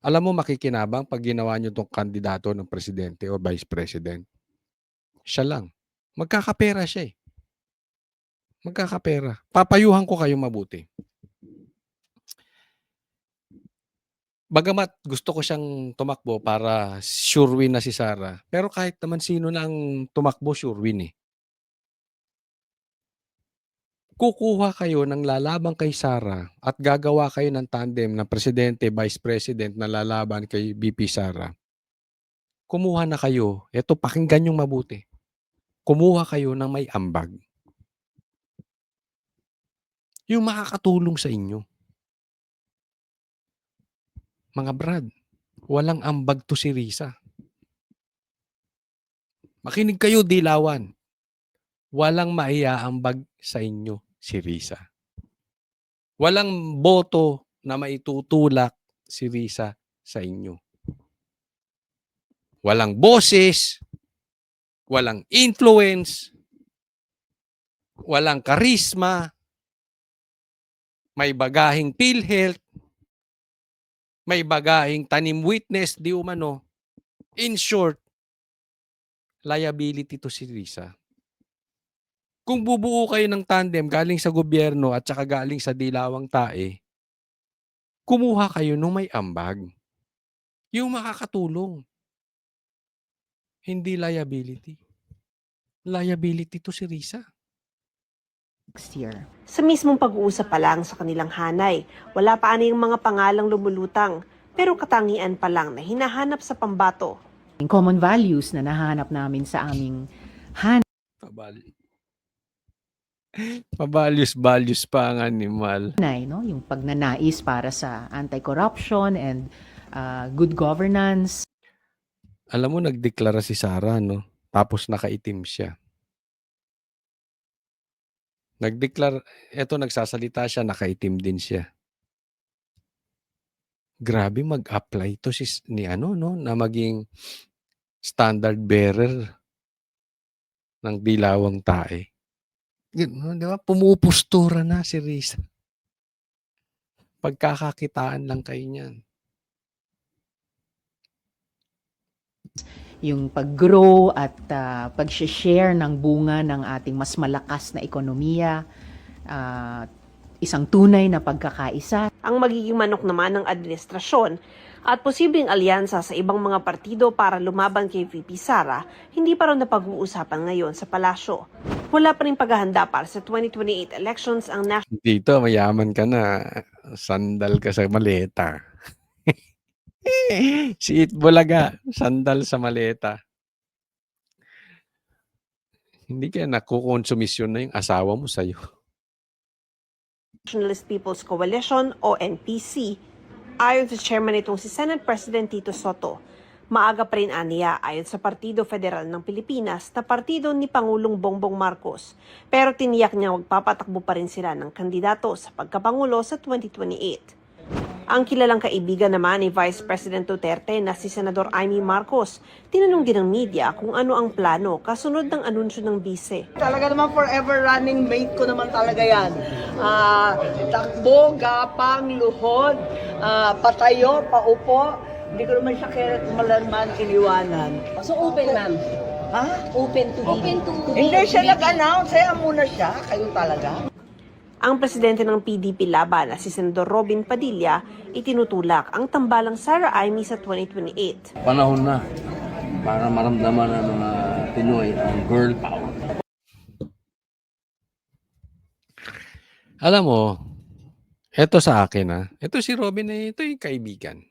Alam mo makikinabang pag ginawa nyo tong kandidato ng presidente or vice president. Siya lang. Magkakapera siya eh. Magkakapera. Papayuhan ko kayo mabuti. Bagamat gusto ko siyang tumakbo para sure win na si Sara, pero kahit naman sino na ang tumakbo, sure win eh. Kukuha kayo ng lalaban kay Sara at gagawa kayo ng tandem ng presidente, vice president na lalaban kay VP Sara. Kumuha na kayo, eto pakinggan yung mabuti. Kumuha kayo ng may ambag. Yung makakatulong sa inyo. Mga brad, walang ambag to si Risa. Makinig kayo, dilawan. Walang maiaambag sa inyo si Risa. Walang boto na maitutulak si Risa sa inyo. Walang boses, walang influence, walang karisma, may bagahing PhilHealth, may bagahing tanim witness, di umano. In short, liability to si Risa. Kung bubuo kayo ng tandem galing sa gobyerno at saka galing sa dilawang tae, kumuha kayo nung may ambag. Yung makakatulong. Hindi liability. Liability to si Risa. next year. Sa mismong pag-uusap pa lang sa kanilang hanay, wala pa anong mga pangalang lumulutang, pero katangian pa lang na hinahanap sa pambato. Common values na nahanap namin sa aming hanay. Pabalyos-balyos pa ang animal. No? Yung pagnanais para sa anti-corruption and good governance. Alam mo, nagdeklara si Sara, no? Tapos nakaitim siya. Nagsasalita siya, nakaitim din siya. Grabe mag-apply to na maging standard bearer ng dilawang tae. Di ba? Pumupustura na si Risa. Pagkakakitaan lang kayo niyan. Yung pag-grow at pag-share ng bunga ng ating mas malakas na ekonomiya, isang tunay na pagkakaisa. Ang magiging manok naman ng administrasyon at posibleng alyansa sa ibang mga partido para lumaban kay VP Sara, hindi pa rin napag-uusapan ngayon sa palasyo. Wala pa rin paghahanda para sa 2028 elections ang national. Dito, mayaman ka na. Sandal ka sa maleta. Si Itbulaga, sandal sa maleta. Hindi kaya nakukonsumisyon na yung asawa mo sa'yo. Nationalist People's Coalition o NPC. Ayon sa chairman itong si Senate President Tito Soto, maaga pa rin aniya ayon sa Partido Federal ng Pilipinas na partido ni Pangulong Bongbong Marcos. Pero tiniyak niya magpapatakbo pa rin sila ng kandidato sa pagkapangulo sa 2028. Ang kilalang kaibigan naman ni Vice President Duterte na si Senador Amy Marcos, tinanong din ng media kung ano ang plano kasunod ng anunsyo ng bise. Talaga naman forever running mate ko naman talaga yan. Takbo, gapang, luhod, patayo, paupo. Hindi ko naman siya malarman iniwanan. So open, ma'am? Ha? Open to Hindi siya nag-announce, kaya muna siya. Kayo talaga. Ang presidente ng PDP laban na si Senador Robin Padilla itinutulak ang tambalang Sara Amy sa 2028. Panahon na para maramdaman ng mga Pinoy ang girl power. Alam mo, eto sa akin ito si Robin ito yung kaibigan.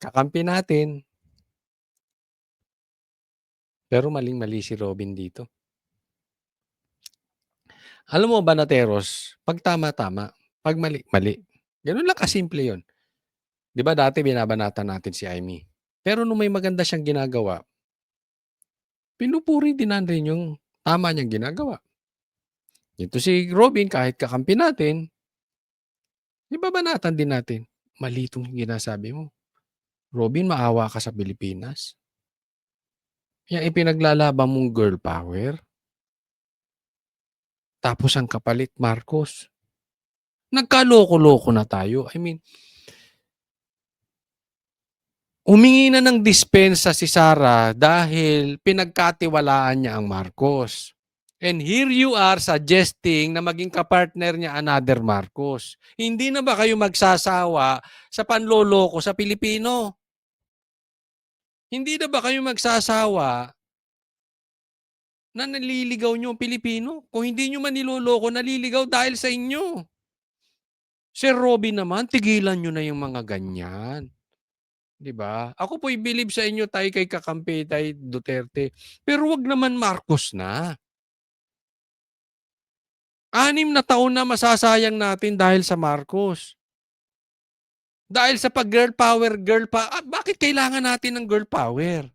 Kakampi natin. Pero maling-mali si Robin dito. Alam mo, Banateros, pag tama-tama, pag mali-mali. Ganun lang kasimple yun. Di ba dati binabanatan natin si Amy? Pero nung may maganda siyang ginagawa, pinupuri din natin yung tama niyang ginagawa. Ito si Robin, kahit kakampi natin, ibabanatan din natin. Mali itong ginasabi mo. Robin, maawa ka sa Pilipinas. Yung ipinaglalaban mong girl power. Tapos ang kapalit, Marcos. Nagkaloko-loko na tayo. I mean, humingi na ng dispensa si Sara dahil pinagkatiwalaan niya ang Marcos. And here you are suggesting na maging kapartner niya another Marcos. Hindi na ba kayo magsasawa sa panloloko sa Pilipino? Hindi na ba kayo magsasawa na naliligaw nyo ang Pilipino? Kung hindi nyo man niloloko, naliligaw dahil sa inyo. Sir Robin naman, tigilan nyo na yung mga ganyan. Diba? Ako po'y believe sa inyo tayo kay kakampi, tayo Duterte. Pero wag naman Marcos na. 6 na taon na masasayang natin dahil sa Marcos. Dahil sa pag-girl power, bakit kailangan natin ng girl power?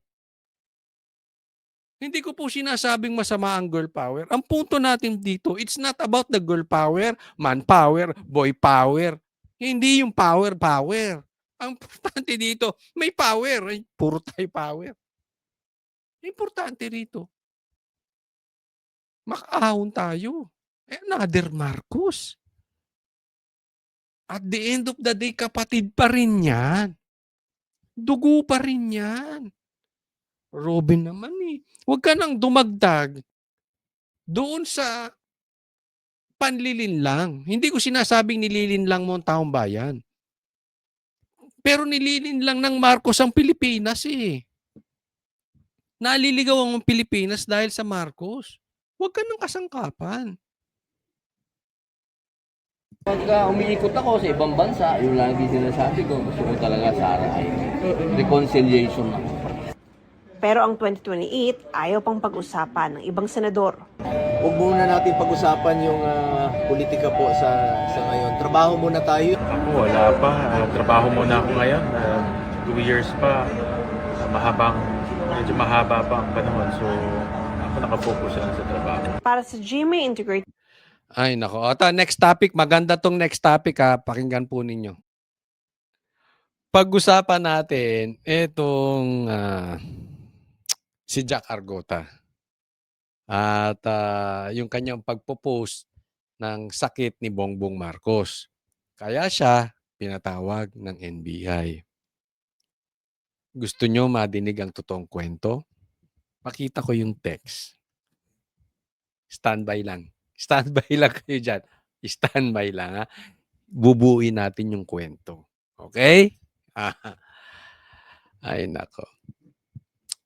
Hindi ko po sinasabing masama ang girl power. Ang punto natin dito, it's not about the girl power, man power, boy power. Hindi yung power. Ang importante dito, may power. Ay, puro tayo power. Importante rito. Makaahon tayo. Another Marcos. At the end of the day, kapatid pa rin yan. Dugo pa rin yan. Robin naman huwag ka nang dumagdag doon sa panlilinlang. Hindi ko sinasabing nililinlang mo ang taong bayan. Pero nililinlang ng Marcos ang Pilipinas Naliligaw ang Pilipinas dahil sa Marcos. Huwag ka nang kasangkapan. Pagka umiikot ako sa ibang bansa, yung lagi sinasabi ko, gusto ko talaga Sara ay reconciliation ako. Pero ang 2028 ayaw pang pag-usapan ng ibang senador. Huwag muna natin pag-usapan yung politika po sa ngayon. Trabaho muna tayo. Ako wala pa. Trabaho muna ako ngayon. 2 years pa. Medyo mahaba pa ang panahon. So, ako nakafocus lang sa trabaho. Para sa GMA Integrated Ay, nako. Ito, next topic. Maganda tong next topic ha. Pakinggan po ninyo. Pag-usapan natin itong si Jack Argota. At yung kanyang pagpo-post ng sakit ni Bongbong Marcos. Kaya siya pinatawag ng NBI. Gusto nyo madinig ang totoong kwento? Pakita ko yung text. Standby lang. Standby lang kayo dyan. Standby lang ha. Bubuuin natin yung kwento. Okay? Ay nako.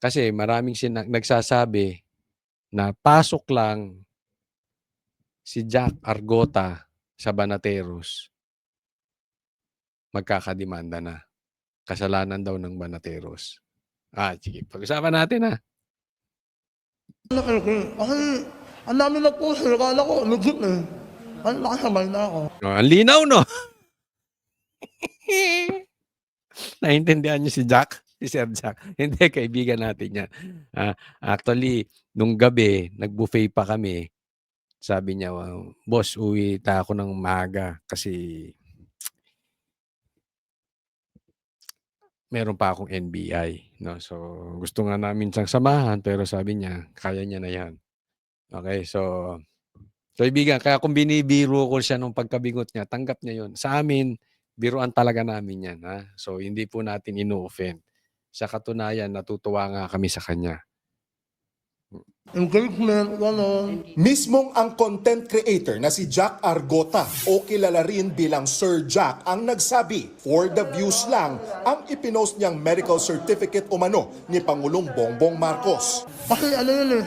Kasi maraming nagsasabi na pasok lang si Jack Argota sa Banateros, magkakademanda na. Kasalanan daw ng Banateros. Sige. Pag-usapan natin ha. Ang dami na po, kala ko, legit eh. Nakasabay na ako. Ang linaw, no? Naintindihan niyo si Jack? Si Sir Jack. Hindi, kaibigan natin yan. Actually, nung gabi, nag-buffet pa kami. Sabi niya, boss, uwi ta ako ng maaga kasi meron pa akong NBI. No? So, gusto nga namin siyang samahan, pero sabi niya, kaya niya na yan. Okay, so kaibigan, kaya kung binibiro ko siya nung pagkabingot niya, tanggap niya yun. Sa amin, biruan talaga namin yan. Ha? So, hindi po natin ino-offend. Sa katunayan, natutuwa nga kami sa kanya. Engagement, gano'n. Mismong ang content creator na si Jack Argota o kilala rin bilang Sir Jack ang nagsabi, for the views lang ang ipinost niyang medical certificate umano ni Pangulong Bongbong Marcos. Kasi ano yun eh,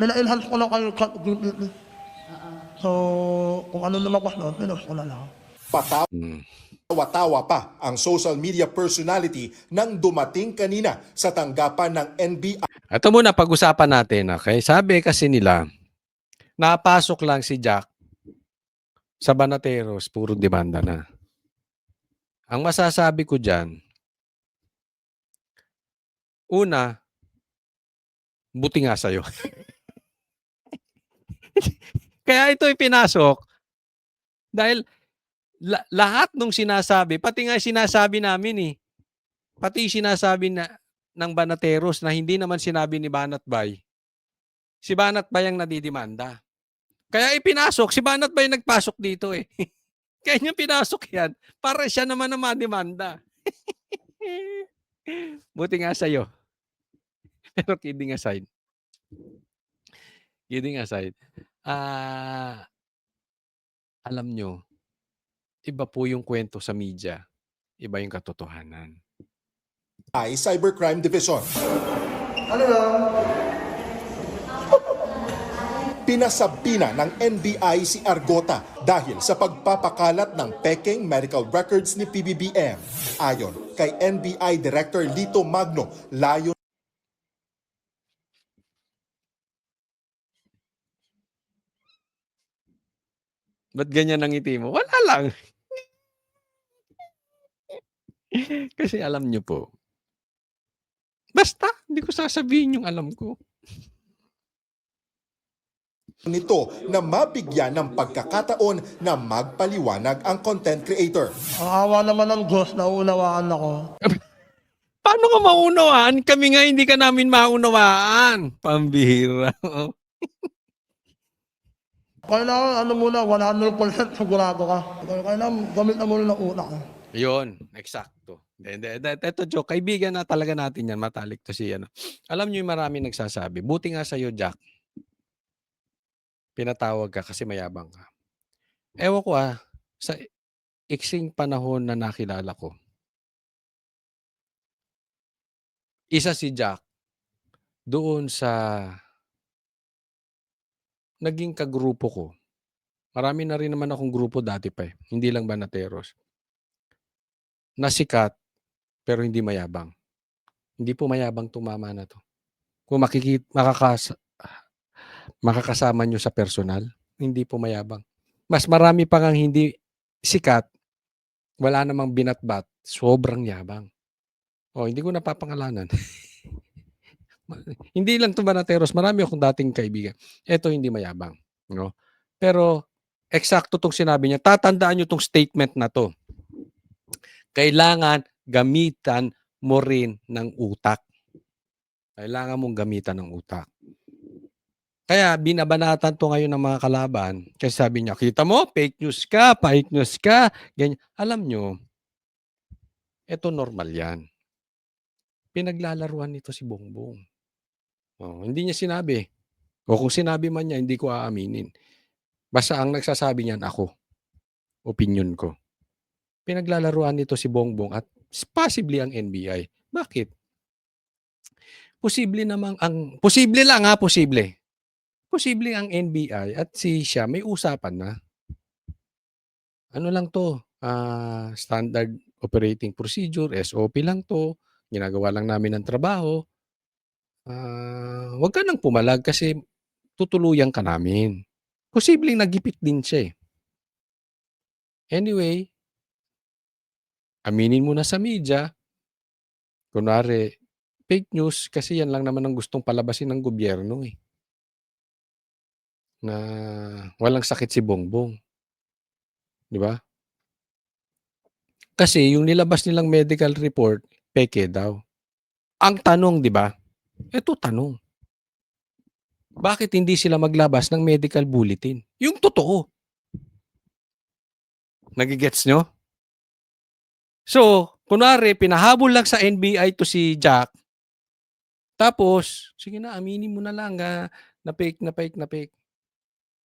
nila-enhance ko lang kayo ChatGPT. So, kung ano lumabas doon, pinost ko na lang. Tawa-tawa pa ang social media personality nang dumating kanina sa tanggapan ng NBI. Ito muna pag-usapan natin. Okay? Sabi kasi nila, napasok lang si Jack sa Banateros, puro demanda na. Ang masasabi ko dyan, una, buti nga sa'yo. Kaya ito ipinasok dahil lahat nung sinasabi, pati nga sinasabi namin eh, pati sinasabi ng Banateros na hindi naman sinabi ni Banatbay, si Banatbay ang nadidemanda. Kaya ipinasok, si Banatbay nagpasok dito eh. Kaya niya pinasok yan, para siya naman na mademanda. Buti nga sa'yo. Pero kidding aside, alam nyo, iba po yung kwento sa media, iba yung katotohanan. Cybercrime Division. Ano lang? Pinasabi na ng NBI si Argota dahil sa pagpapakalat ng peking medical records ni PBBM. Ayon kay NBI Director Lito Magno, layo Ba't ganyan ang ngiti mo? Wala lang. Kasi alam nyo po, basta, hindi ko sasabihin yung alam ko. nito na mabigyan ng pagkakataon na magpaliwanag ang content creator. Ang awa naman ng Diyos, naunawaan ako. Paano ka maunawaan? Kami nga hindi ka namin maunawaan. Pambihira. Kailangan, muna, 100% sigurado ka. Kailangan, gamit na muna ng utak. Yun, eksakto. Ito, joke, kaibigan na talaga natin yan. Matalik to si ano. Alam nyo yung marami nagsasabi, buti nga sa'yo, Jack. Pinatawag ka kasi mayabang ka. Ewan ko sa iksing panahon na nakilala ko, isa si Jack doon sa naging kagrupo ko Marami na rin naman akong grupo dati pa eh, hindi lang banateros. Na sikat, pero hindi mayabang. Hindi po mayabang tumama na 'to. Kung makakasama niyo sa personal, hindi po mayabang. Mas marami pa ngang hindi sikat, wala namang binatbat, sobrang yabang. Oh, hindi ko napapangalanan. Hindi lang 'to banateros, marami akong dating kaibigan. Eto hindi mayabang, 'no. Pero eksakto 'tong sinabi niya, tatandaan niyo 'tong statement na 'to. Kailangan gamitan mo rin ng utak. Kailangan mong gamitan ng utak. Kaya binabanatan 'to ngayon ng mga kalaban kasi sabi niya, "Kita mo fake news ka, ganyan." Alam niyo, eto normal 'yan. Pinaglalaruan nito si Bongbong. Oh, hindi niya sinabi. O kung sinabi man niya, hindi ko aaminin. Basta ang nagsasabi niyan ako. Opinyon ko. Pinaglalaruan nito si Bongbong at possibly ang NBI. Bakit? Posible ang NBI at siya may usapan na. Ano lang 'to, standard operating procedure, SOP lang 'to, ginagawa lang namin ang trabaho. Wag ka ng pumalag kasi tutuluyan ka namin. Posibleng nagipit din siya, eh. Anyway, aminin mo na sa media, kunwari fake news kasi yan lang naman ang gustong palabasin ng gobyerno, eh. Na walang sakit si Bongbong. 'Di ba? Kasi yung nilabas nilang medical report, peke daw. Ang tanong, 'di ba? Eto tanong. Bakit hindi sila maglabas ng medical bulletin? Yung totoo. Nage-gets nyo? So, kunwari, pinahabol lang sa NBI to si Jack. Tapos, sige na, aminin mo na lang na fake.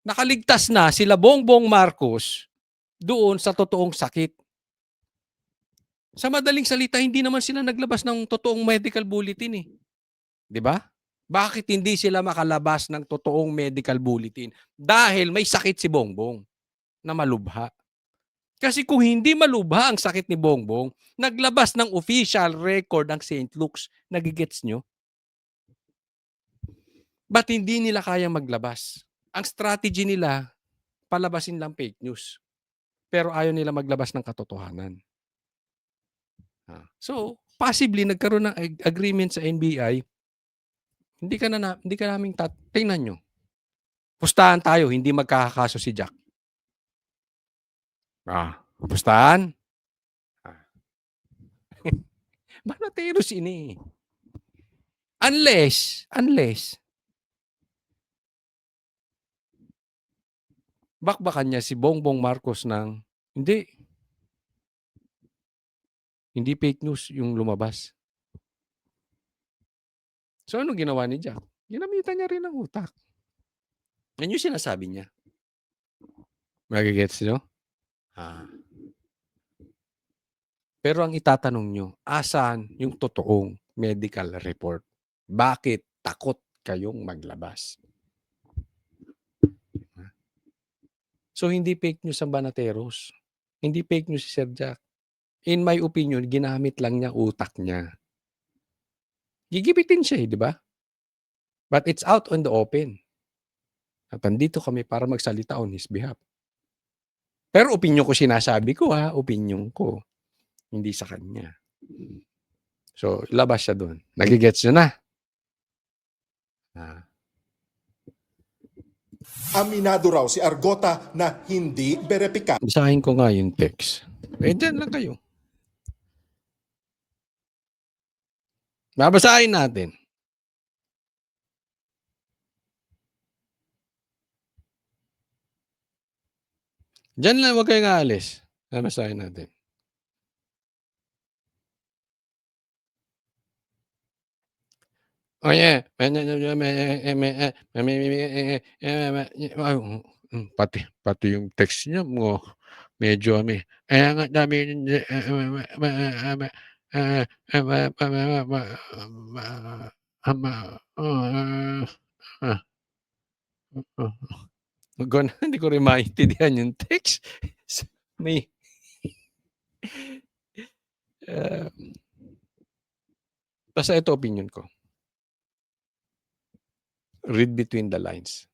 Nakaligtas na sila Bongbong Marcos doon sa totoong sakit. Sa madaling salita, hindi naman sila naglabas ng totoong medical bulletin, eh. 'Di ba? Bakit hindi sila makalabas ng totoong medical bulletin? Dahil may sakit si Bongbong na malubha. Kasi kung hindi malubha ang sakit ni Bongbong, naglabas ng official record ang St. Luke's. Nagigets nyo? Ba't hindi nila kayang maglabas? Ang strategy nila, palabasin lang fake news. Pero ayaw nila maglabas ng katotohanan. So, possibly nagkaroon ng agreement sa NBI. Hindi ka naming tingnan nyo. Pustahan tayo, hindi magkakakaso si Jack. Pustahan? Banateros ini. Unless, bakbakan niya si Bongbong Marcos ng, hindi fake news yung lumabas. So, ano ginawa ni Jack? Ginamitan niya rin ng utak. Yan yung sinasabi niya. Magigets nyo? Pero ang itatanong nyo, asan yung totoong medical report? Bakit takot kayong maglabas? So, hindi fake news ang banateros. Hindi fake news si Sir Jack. In my opinion, ginamit lang niya utak niya. Gigipitin siya, di ba? But it's out on the open. At andito kami para magsalita on his behalf. Pero opinyon ko sinasabi ko, opinyon ko. Hindi sa kanya. So, ilabas siya doon. Nagigets nyo na. Aminado raw si Argota na hindi berepika. Basahin ko nga yung text. Dyan lang kayo. Babasahin natin. Diyan lang, huwag kayong aalis. Babasahin natin. Oh yeah. Pati yung text niya mo medyo nga dami Hindi ko rin maintindihan yung text. May uh, basta ito opinion ko. Read between the lines.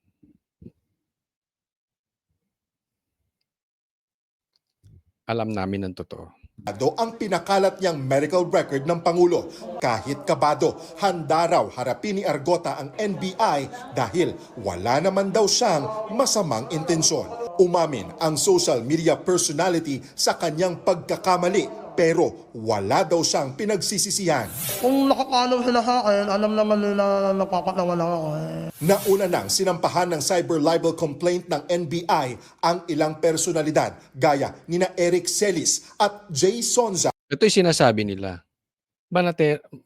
Alam namin ang totoo. Ang pinakalat niyang medical record ng Pangulo. Kahit kabado, handa raw harapin ni Argota ang NBI dahil wala naman daw siyang masamang intensyon. Umamin ang social media personality sa kanyang pagkakamali pero wala daw siyang pinagsisisihan. Kung nakapanaw sila sa akin, alam naman nila na napapatawa lang ako. Nauna nang sinampahan ng cyber libel complaint ng NBI ang ilang personalidad gaya nina Eric Celis at Jay Sonza. Ito yung sinasabi nila.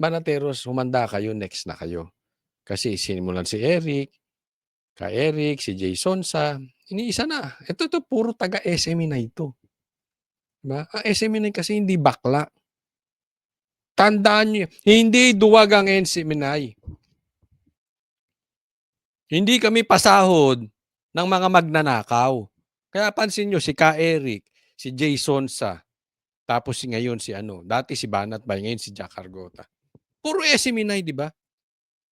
Banateros, humanda kayo, next na kayo. Kasi sinimulan si Eric, si Jay Sonza, iniisa na. Ito puro taga-SME na ito. Diba? Ang SME na kasi hindi bakla. Tandaan nyo, hindi duwag ang SME. Hindi kami pasahod ng mga magnanakaw. Kaya pansin nyo, si Eric, si Jay Sonza, tapos ngayon si dati si Banat Bay, ngayon si Jack Argota. Puro SME na, di ba?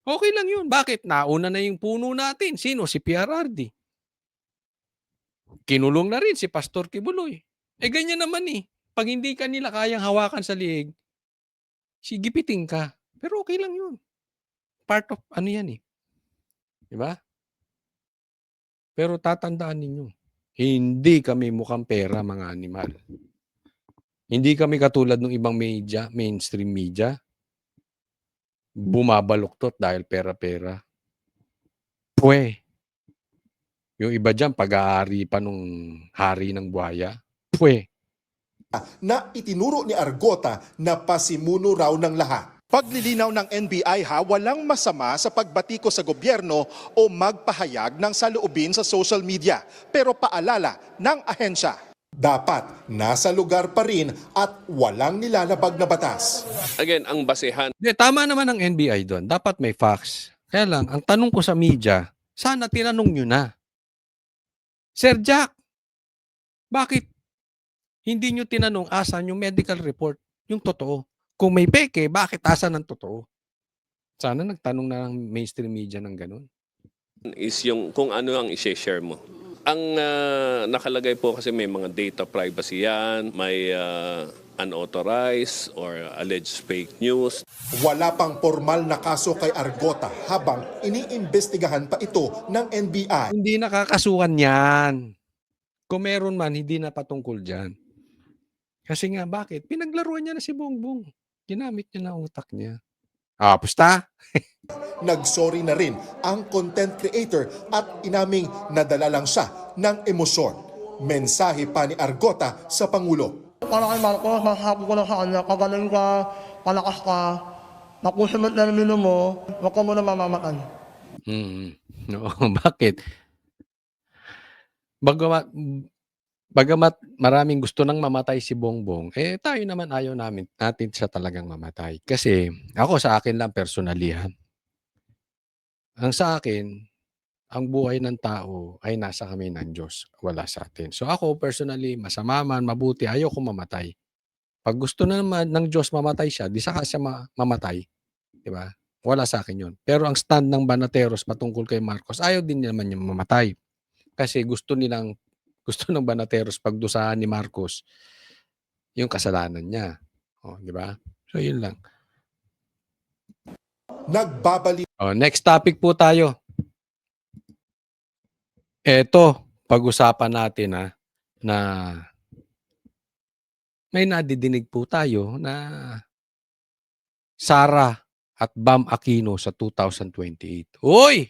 Okay lang yun. Bakit? Nauna na yung puno natin. Sino? Si PRRD. Kinulong na rin si Pastor Kibuloy. Ganyan naman eh. Pag hindi ka nila kayang hawakan sa liig, gipiting ka. Pero okay lang yun. Part of yan eh. Diba? Pero tatandaan ninyo, hindi kami mukhang pera mga animal. Hindi kami katulad ng ibang media, mainstream media. Bumabaluktot dahil pera-pera. Yung iba dyan, pag-aari pa nung hari ng buhaya. Na itinuro ni Argota na pasimuno raw ng lahat. Paglilinaw ng NBI walang masama sa pagbatiko sa gobyerno o magpahayag ng saloobin sa social media. Pero paalala ng ahensya, dapat nasa lugar pa rin at walang nilalabag na batas. Again, ang basehan. Tama naman ang NBI doon. Dapat may facts. Kaya lang, ang tanong ko sa media, sana tinanong nyo na. Sir Jack, bakit hindi nyo tinanong asan yung medical report, yung totoo? Kung may peke, bakit asan ang totoo? Sana nagtanong na ng mainstream media ng ganun. Is yung kung ano ang i-share mo. Ang nakalagay po kasi may mga data privacy yan, may unauthorized or alleged fake news. Wala pang formal na kaso kay Argota habang iniimbestigahan pa ito ng NBI. Hindi nakakasuhan yan. Kung meron man, hindi na patungkol dyan. Kasi nga, bakit? Pinaglaruan niya na si Bongbong. Ginamit niya na utak niya. Pusta? Nagsorry na rin ang content creator at inaming nadala lang siya ng emosyon. Mensahe pa ni Argota sa Pangulo. Para kay Marcos, masasabi ko lang sa kanya, kagaling ka, palakas ka, nakusimot na namin mo, huwag ka muna mamamatay. No, bakit? Bagamat maraming gusto nang mamatay si Bongbong, tayo naman ayaw natin siya talagang mamatay. Kasi ako sa akin lang personally, ang sa akin, ang buhay ng tao ay nasa kami ng Diyos, wala sa atin. So ako personally, masama man, mabuti, ayaw ko mamatay. Pag gusto na naman ng Diyos mamatay siya, di saka siya mamatay. Diba? Wala sa akin yun. Pero ang stand ng Banateros patungkol kay Marcos, ayaw din naman niya mamatay. Kasi gusto ng Banateros pagdusahan ni Marcos yung kasalanan niya. Di ba? So, yun lang. Nagbabalik. Next topic po tayo. Eto, pag-usapan natin na may nadidinig po tayo na Sara at Bam Aquino sa 2028. Uy!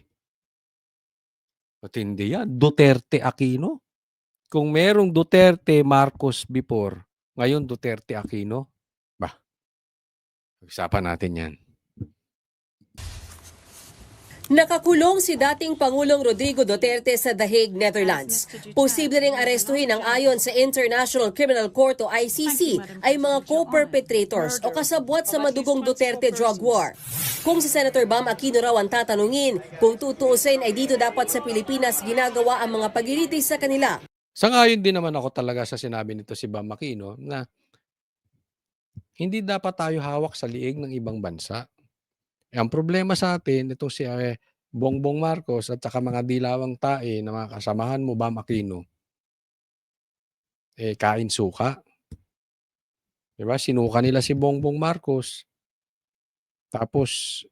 Matindi yan. Duterte Aquino? Kung merong Duterte Marcos before, ngayon Duterte Aquino, usapan natin yan. Nakakulong si dating Pangulong Rodrigo Duterte sa The Hague, Netherlands. Posible ring arestuhin ang ayon sa International Criminal Court o ICC ay mga co-perpetrators o kasabwat sa madugong Duterte drug war. Kung si Senator Bam Aquino raw ang tatanungin, kung tutuusin ay dito dapat sa Pilipinas ginagawa ang mga pagilitis sa kanila. Sangayon din naman ako talaga sa sinabi nito si Bam Aquino na hindi dapat tayo hawak sa liig ng ibang bansa. Ang problema sa atin, ito si Bongbong Marcos at saka mga dilawang tae na mga kasamahan mo, Bam Aquino, kain suka. Diba? Sinuka nila si Bongbong Marcos. Tapos,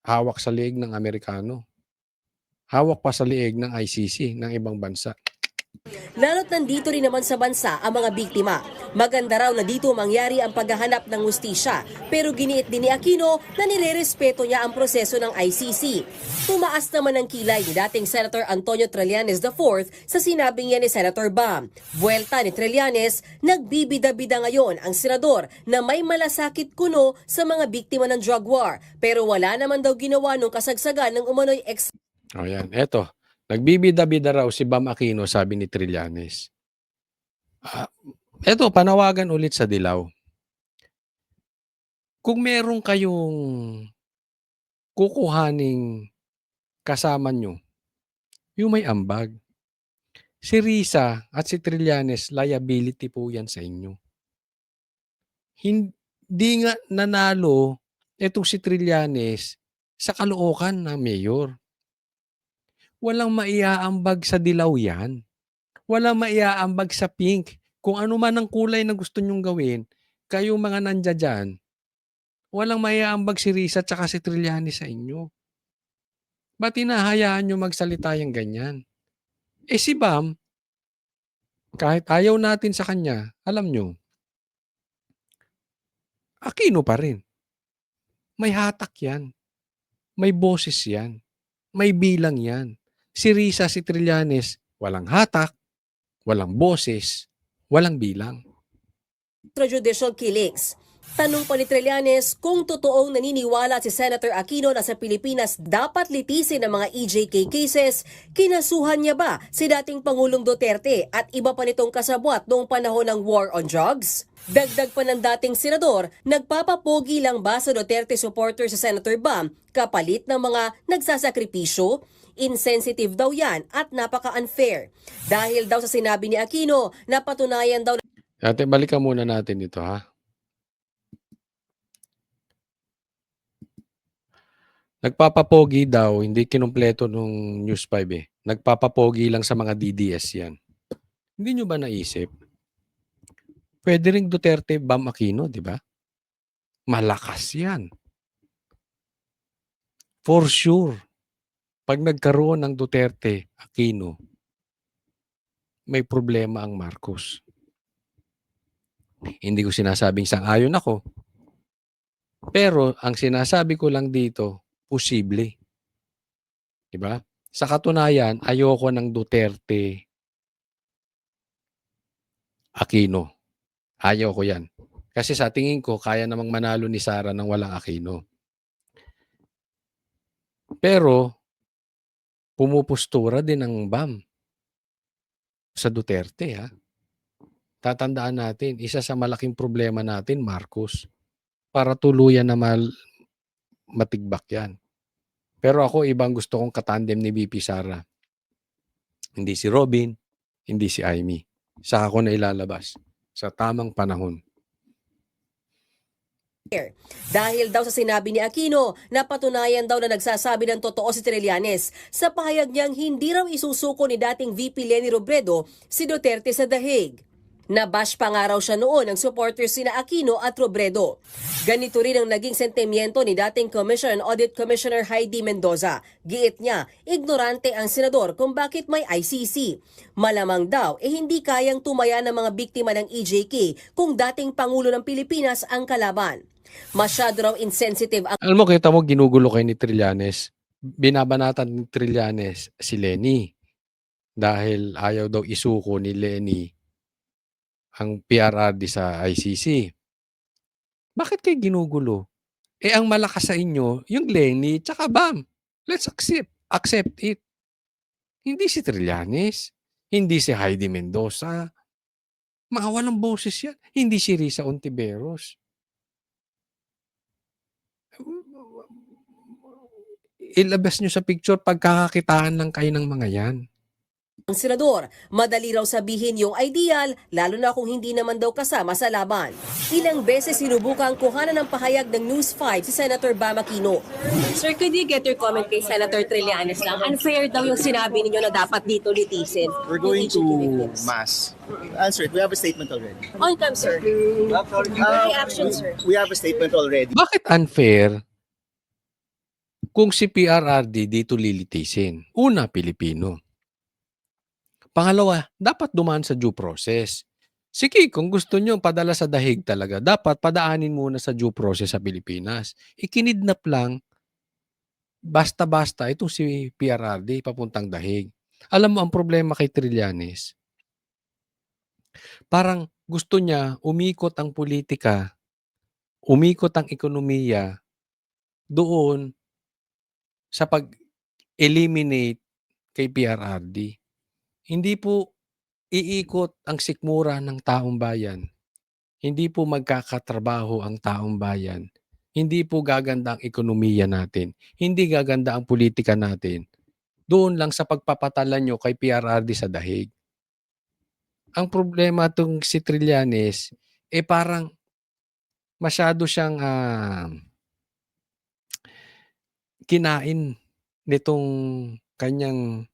hawak sa liig ng Amerikano. Hawak pa sa liig ng ICC ng ibang bansa. Lalo't nandito rin naman sa bansa ang mga biktima. Maganda raw na dito mangyari ang paghahanap ng hustisya, pero giniit din ni Aquino na nirerespeto niya ang proseso ng ICC. Tumaas naman ang kilay ni dating Senator Antonio Trillanes IV sa sinabing niya ni Senator Bam. Buwelta ni Trillanes, nagbibida-bida ngayon ang senador na may malasakit kuno sa mga biktima ng drug war, pero wala naman daw ginawa nung kasagsagan ng umano'y O yan, eto. Nagbibida-bida raw si Bam Aquino, sabi ni Trillanes. Eto, panawagan ulit sa Dilaw. Kung meron kayong kukuhaning kasama nyo, yung may ambag. Si Risa at si Trillanes, liability po yan sa inyo. Hindi nga nanalo itong si Trillanes sa Caloocan na mayor. Walang maiaambag sa Dilaw yan. Walang maiaambag sa pink. Kung ano man ang kulay na gusto nyong gawin, kayong mga nandya dyan, walang maiaambag si Risa at saka si Trillanes sa inyo. Ba't hinahayaan nyo magsalita yung ganyan? Si Bam, kahit ayaw natin sa kanya, alam nyo, Aquino pa rin. May hatak yan. May boses yan. May bilang yan. Si Risa, si Trillanes, walang hatak, walang boses, walang bilang. extrajudicial killings. Tanong pa ni Trillanes kung totoong naniniwala si Senator Aquino na sa Pilipinas dapat litisin ang mga EJK cases, kinasuhan niya ba si dating Pangulong Duterte at iba pa nitong kasabwat noong panahon ng war on drugs? Dagdag pa ng dating senador, nagpapapogi lang ba sa Duterte supporter sa Senator Bam kapalit ng mga nagsasakripisyo? Insensitive daw yan at napaka-unfair. Dahil daw sa sinabi ni Aquino, napatunayan daw Ate, balikan muna natin ito, ha? Nagpapapogi daw, hindi kinumpleto nung News 5 eh. Nagpapapogi lang sa mga DDS yan. Hindi nyo ba naisip? Pwede rin Duterte, Bam Aquino, di ba? Malakas yan. For sure. Pag nagkaroon ng Duterte, Aquino, may problema ang Marcos. Hindi ko sinasabing sang-ayon ako. Pero ang sinasabi ko lang dito, posible. Diba? Sa katunayan, ayoko ng Duterte Aquino. Ayoko yan. Kasi sa tingin ko, kaya namang manalo ni Sara ng walang Aquino. Pero, pumupostura din ang Bam sa Duterte, ha? Tatandaan natin, isa sa malaking problema natin, Marcos, para tuluyan na matigbak yan. Pero ako, ibang gusto kong katandem ni VP Sara. Hindi si Robin, hindi si Amy. Saka ko na ilalabas sa tamang panahon. Dahil daw sa sinabi ni Aquino, napatunayan daw na nagsasabi ng totoo si Trillanes sa pahayag niyang hindi raw isusuko ni dating VP Leni Robredo si Duterte sa The Hague. Nabash pa nga raw siya noon ng supporters sina Aquino at Robredo. Ganito rin ang naging sentimiento ni dating Commission and Audit Commissioner Heidi Mendoza. Giit niya, ignorante ang senador kung bakit may ICC. Malamang daw, hindi kayang tumaya ng mga biktima ng EJK kung dating Pangulo ng Pilipinas ang kalaban. Masyado raw insensitive ang... Alam mo, kita mo, ginugulo kayo ni Trillanes. Binabanatan ni Trillanes si Leni. Dahil ayaw daw isuko ni Leni ang PRRD sa ICC. Bakit kayo ginugulo? Ang malakas sa inyo, yung Leni tsaka Bam. Let's accept it. Hindi si Trillanes, hindi si Heidi Mendoza. Mga walang boses yan. Hindi si Risa Ontiveros. Ilabas nyo sa picture pagkakakitaan lang kayo ng mga yan. Ang senador, madali raw sabihin yung ideal, lalo na kung hindi naman daw kasama sa laban. Ilang beses sinubukang kuhanan ng pahayag ng News 5 si Senator Bam Aquino. Sir, could you get your comment kay Senator Trillanes lang? Unfair daw yung sinabi ninyo na dapat dito litisin. We're going to mass. Answer it. We have a statement already. On time, sir. Reaction, sir. We have a statement already. Bakit unfair kung si PRRD dito lilitisin? Una, Pilipino. Pangalawa, dapat dumaan sa due process. Sige, kung gusto nyo padala sa dahig talaga, dapat padaanin muna sa due process sa Pilipinas. Ikinidnap lang, basta-basta, itong si PRRD papuntang dahig. Alam mo, ang problema kay Trillanes, parang gusto niya umikot ang politika, umikot ang ekonomiya doon sa pag-eliminate kay PRRD. Hindi po iikot ang sikmura ng taong bayan. Hindi po magkakatrabaho ang taong bayan. Hindi po gaganda ang ekonomiya natin. Hindi gaganda ang politika natin. Doon lang sa pagpapatalan nyo kay PRRD sa dahig. Ang problema itong si Trillanes, parang masyado siyang kinain nitong kanyang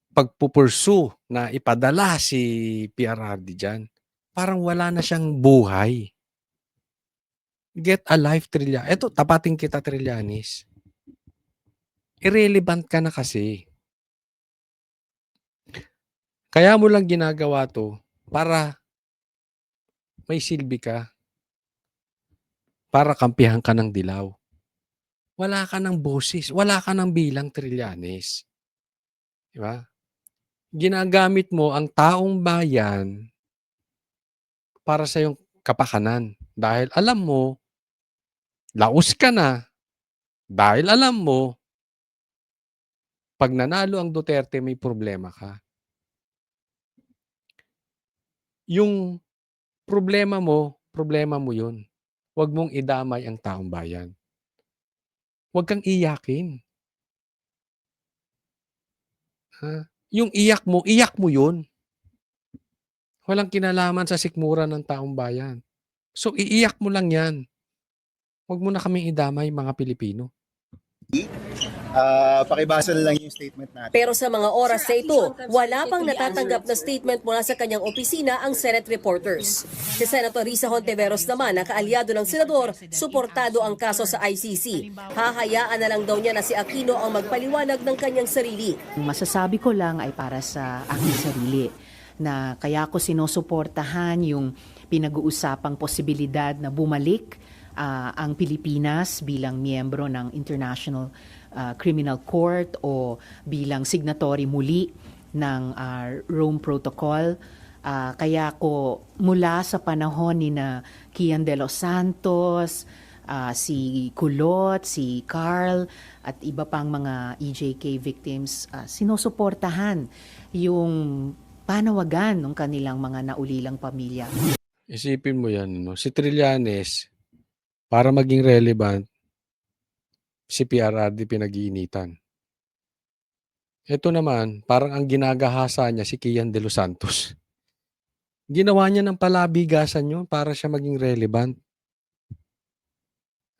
pagpupursu na ipadala si PRRD dyan. Parang wala na siyang buhay. Get a life, Trillanes. Eto, tapating kita, Trillanes. Irrelevant ka na kasi. Kaya mo lang ginagawa to para may silbi ka. Para kampihan ka ng dilaw. Wala ka ng boses. Wala ka ng bilang, Trillanes. Diba? Ginagamit mo ang taong bayan para sa iyong kapakanan. Dahil alam mo, laos ka na. Dahil alam mo, pag nanalo ang Duterte, may problema ka. Yung problema mo yun. Huwag mong idamay ang taong bayan. Huwag kang iyakin. Ha? Yung iyak mo yun. Walang kinalaman sa sikmura ng taong bayan. So, iiyak mo lang yan. Huwag mo na kaming idamay, mga Pilipino. Pakibasa na lang yung statement natin. Pero sa mga oras na ito, wala pang natatanggap na statement mula sa kanyang opisina ang Senate reporters. Si Senator Risa Hontiveros naman, na kaalyado ng senador, suportado ang kaso sa ICC. Hahayaan na lang daw niya na si Aquino ang magpaliwanag ng kanyang sarili. Masasabi ko lang ay para sa aking sarili na kaya ko sinusuportahan yung pinag-uusapang posibilidad na bumalik ang Pilipinas bilang miyembro ng International Criminal Court o bilang signatory muli ng Rome Protocol. Kaya ko mula sa panahon ni na Kian de los Santos, si Kulot, si Carl at iba pang mga EJK victims, sinusuportahan yung panawagan ng kanilang mga naulilang pamilya. Isipin mo yan, no? Si Trillanes, para maging relevant, si PRRD pinag-iinitan. Ito naman, parang ang ginagahasa niya si Kian de los Santos. Ginawa niya ng palabigasan yun para siya maging relevant.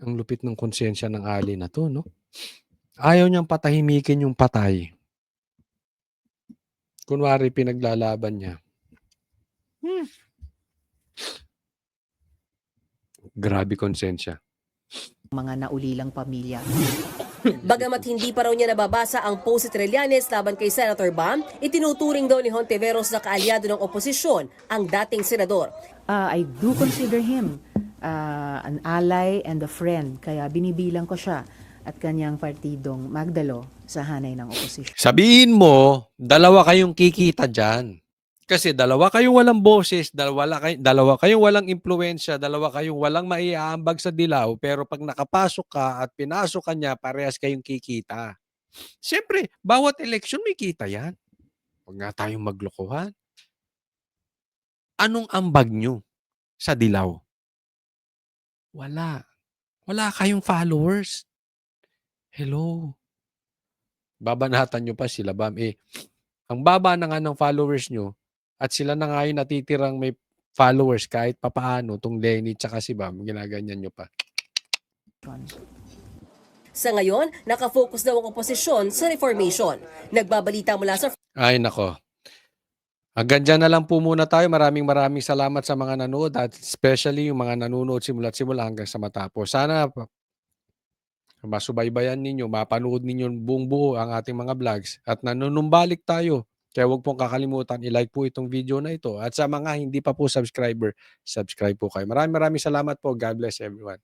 Ang lupit ng konsensya ng ali na to, no? Ayaw niyang patahimikin yung patay. Kunwari, pinaglalaban niya. Grabe konsensya. Mga naulilang pamilya. Bagamat hindi pa raw niya nababasa ang post si Trillanes laban kay Senator Bam, itinuturing daw ni Hontiveros na kaalyado ng oposisyon ang dating senador. I do consider him an ally and a friend, kaya binibilang ko siya at kanyang partidong magdalo sa hanay ng oposisyon. Sabihin mo, dalawa kayong kikita dyan. Kasi dalawa kayong walang boses, dalawa kayong walang impluwensya, dalawa kayong walang maiaambag sa dilaw, pero pag nakapasok ka at pinasok ka niya, parehas kayong kikita. Siyempre, bawat eleksyon may kita yan. Huwag nga tayong maglokohan. Anong ambag nyo sa dilaw? Wala. Wala kayong followers. Hello. Babanatan nyo pa sila, Bam. Ang baba na nga ng followers nyo, at sila na nga yung natitirang may followers kahit papaano, tong Lenny tsaka si Bam, ginaganyan nyo pa. Sa ngayon, nakafocus daw ang oposisyon sa reformation. Nagbabalita mula sa Ay, nako. Hanggang dyan na lang po muna tayo. Maraming salamat sa mga nanood at especially yung mga nanonood simula't simula hanggang sa matapos. Sana masubaybayan ninyo, mapanood ninyo buong buo ang ating mga vlogs at nanunumbalik tayo. Kaya huwag pong kakalimutan, i-like po itong video na ito. At sa mga hindi pa po subscriber, subscribe po kayo. Maraming salamat po. God bless everyone.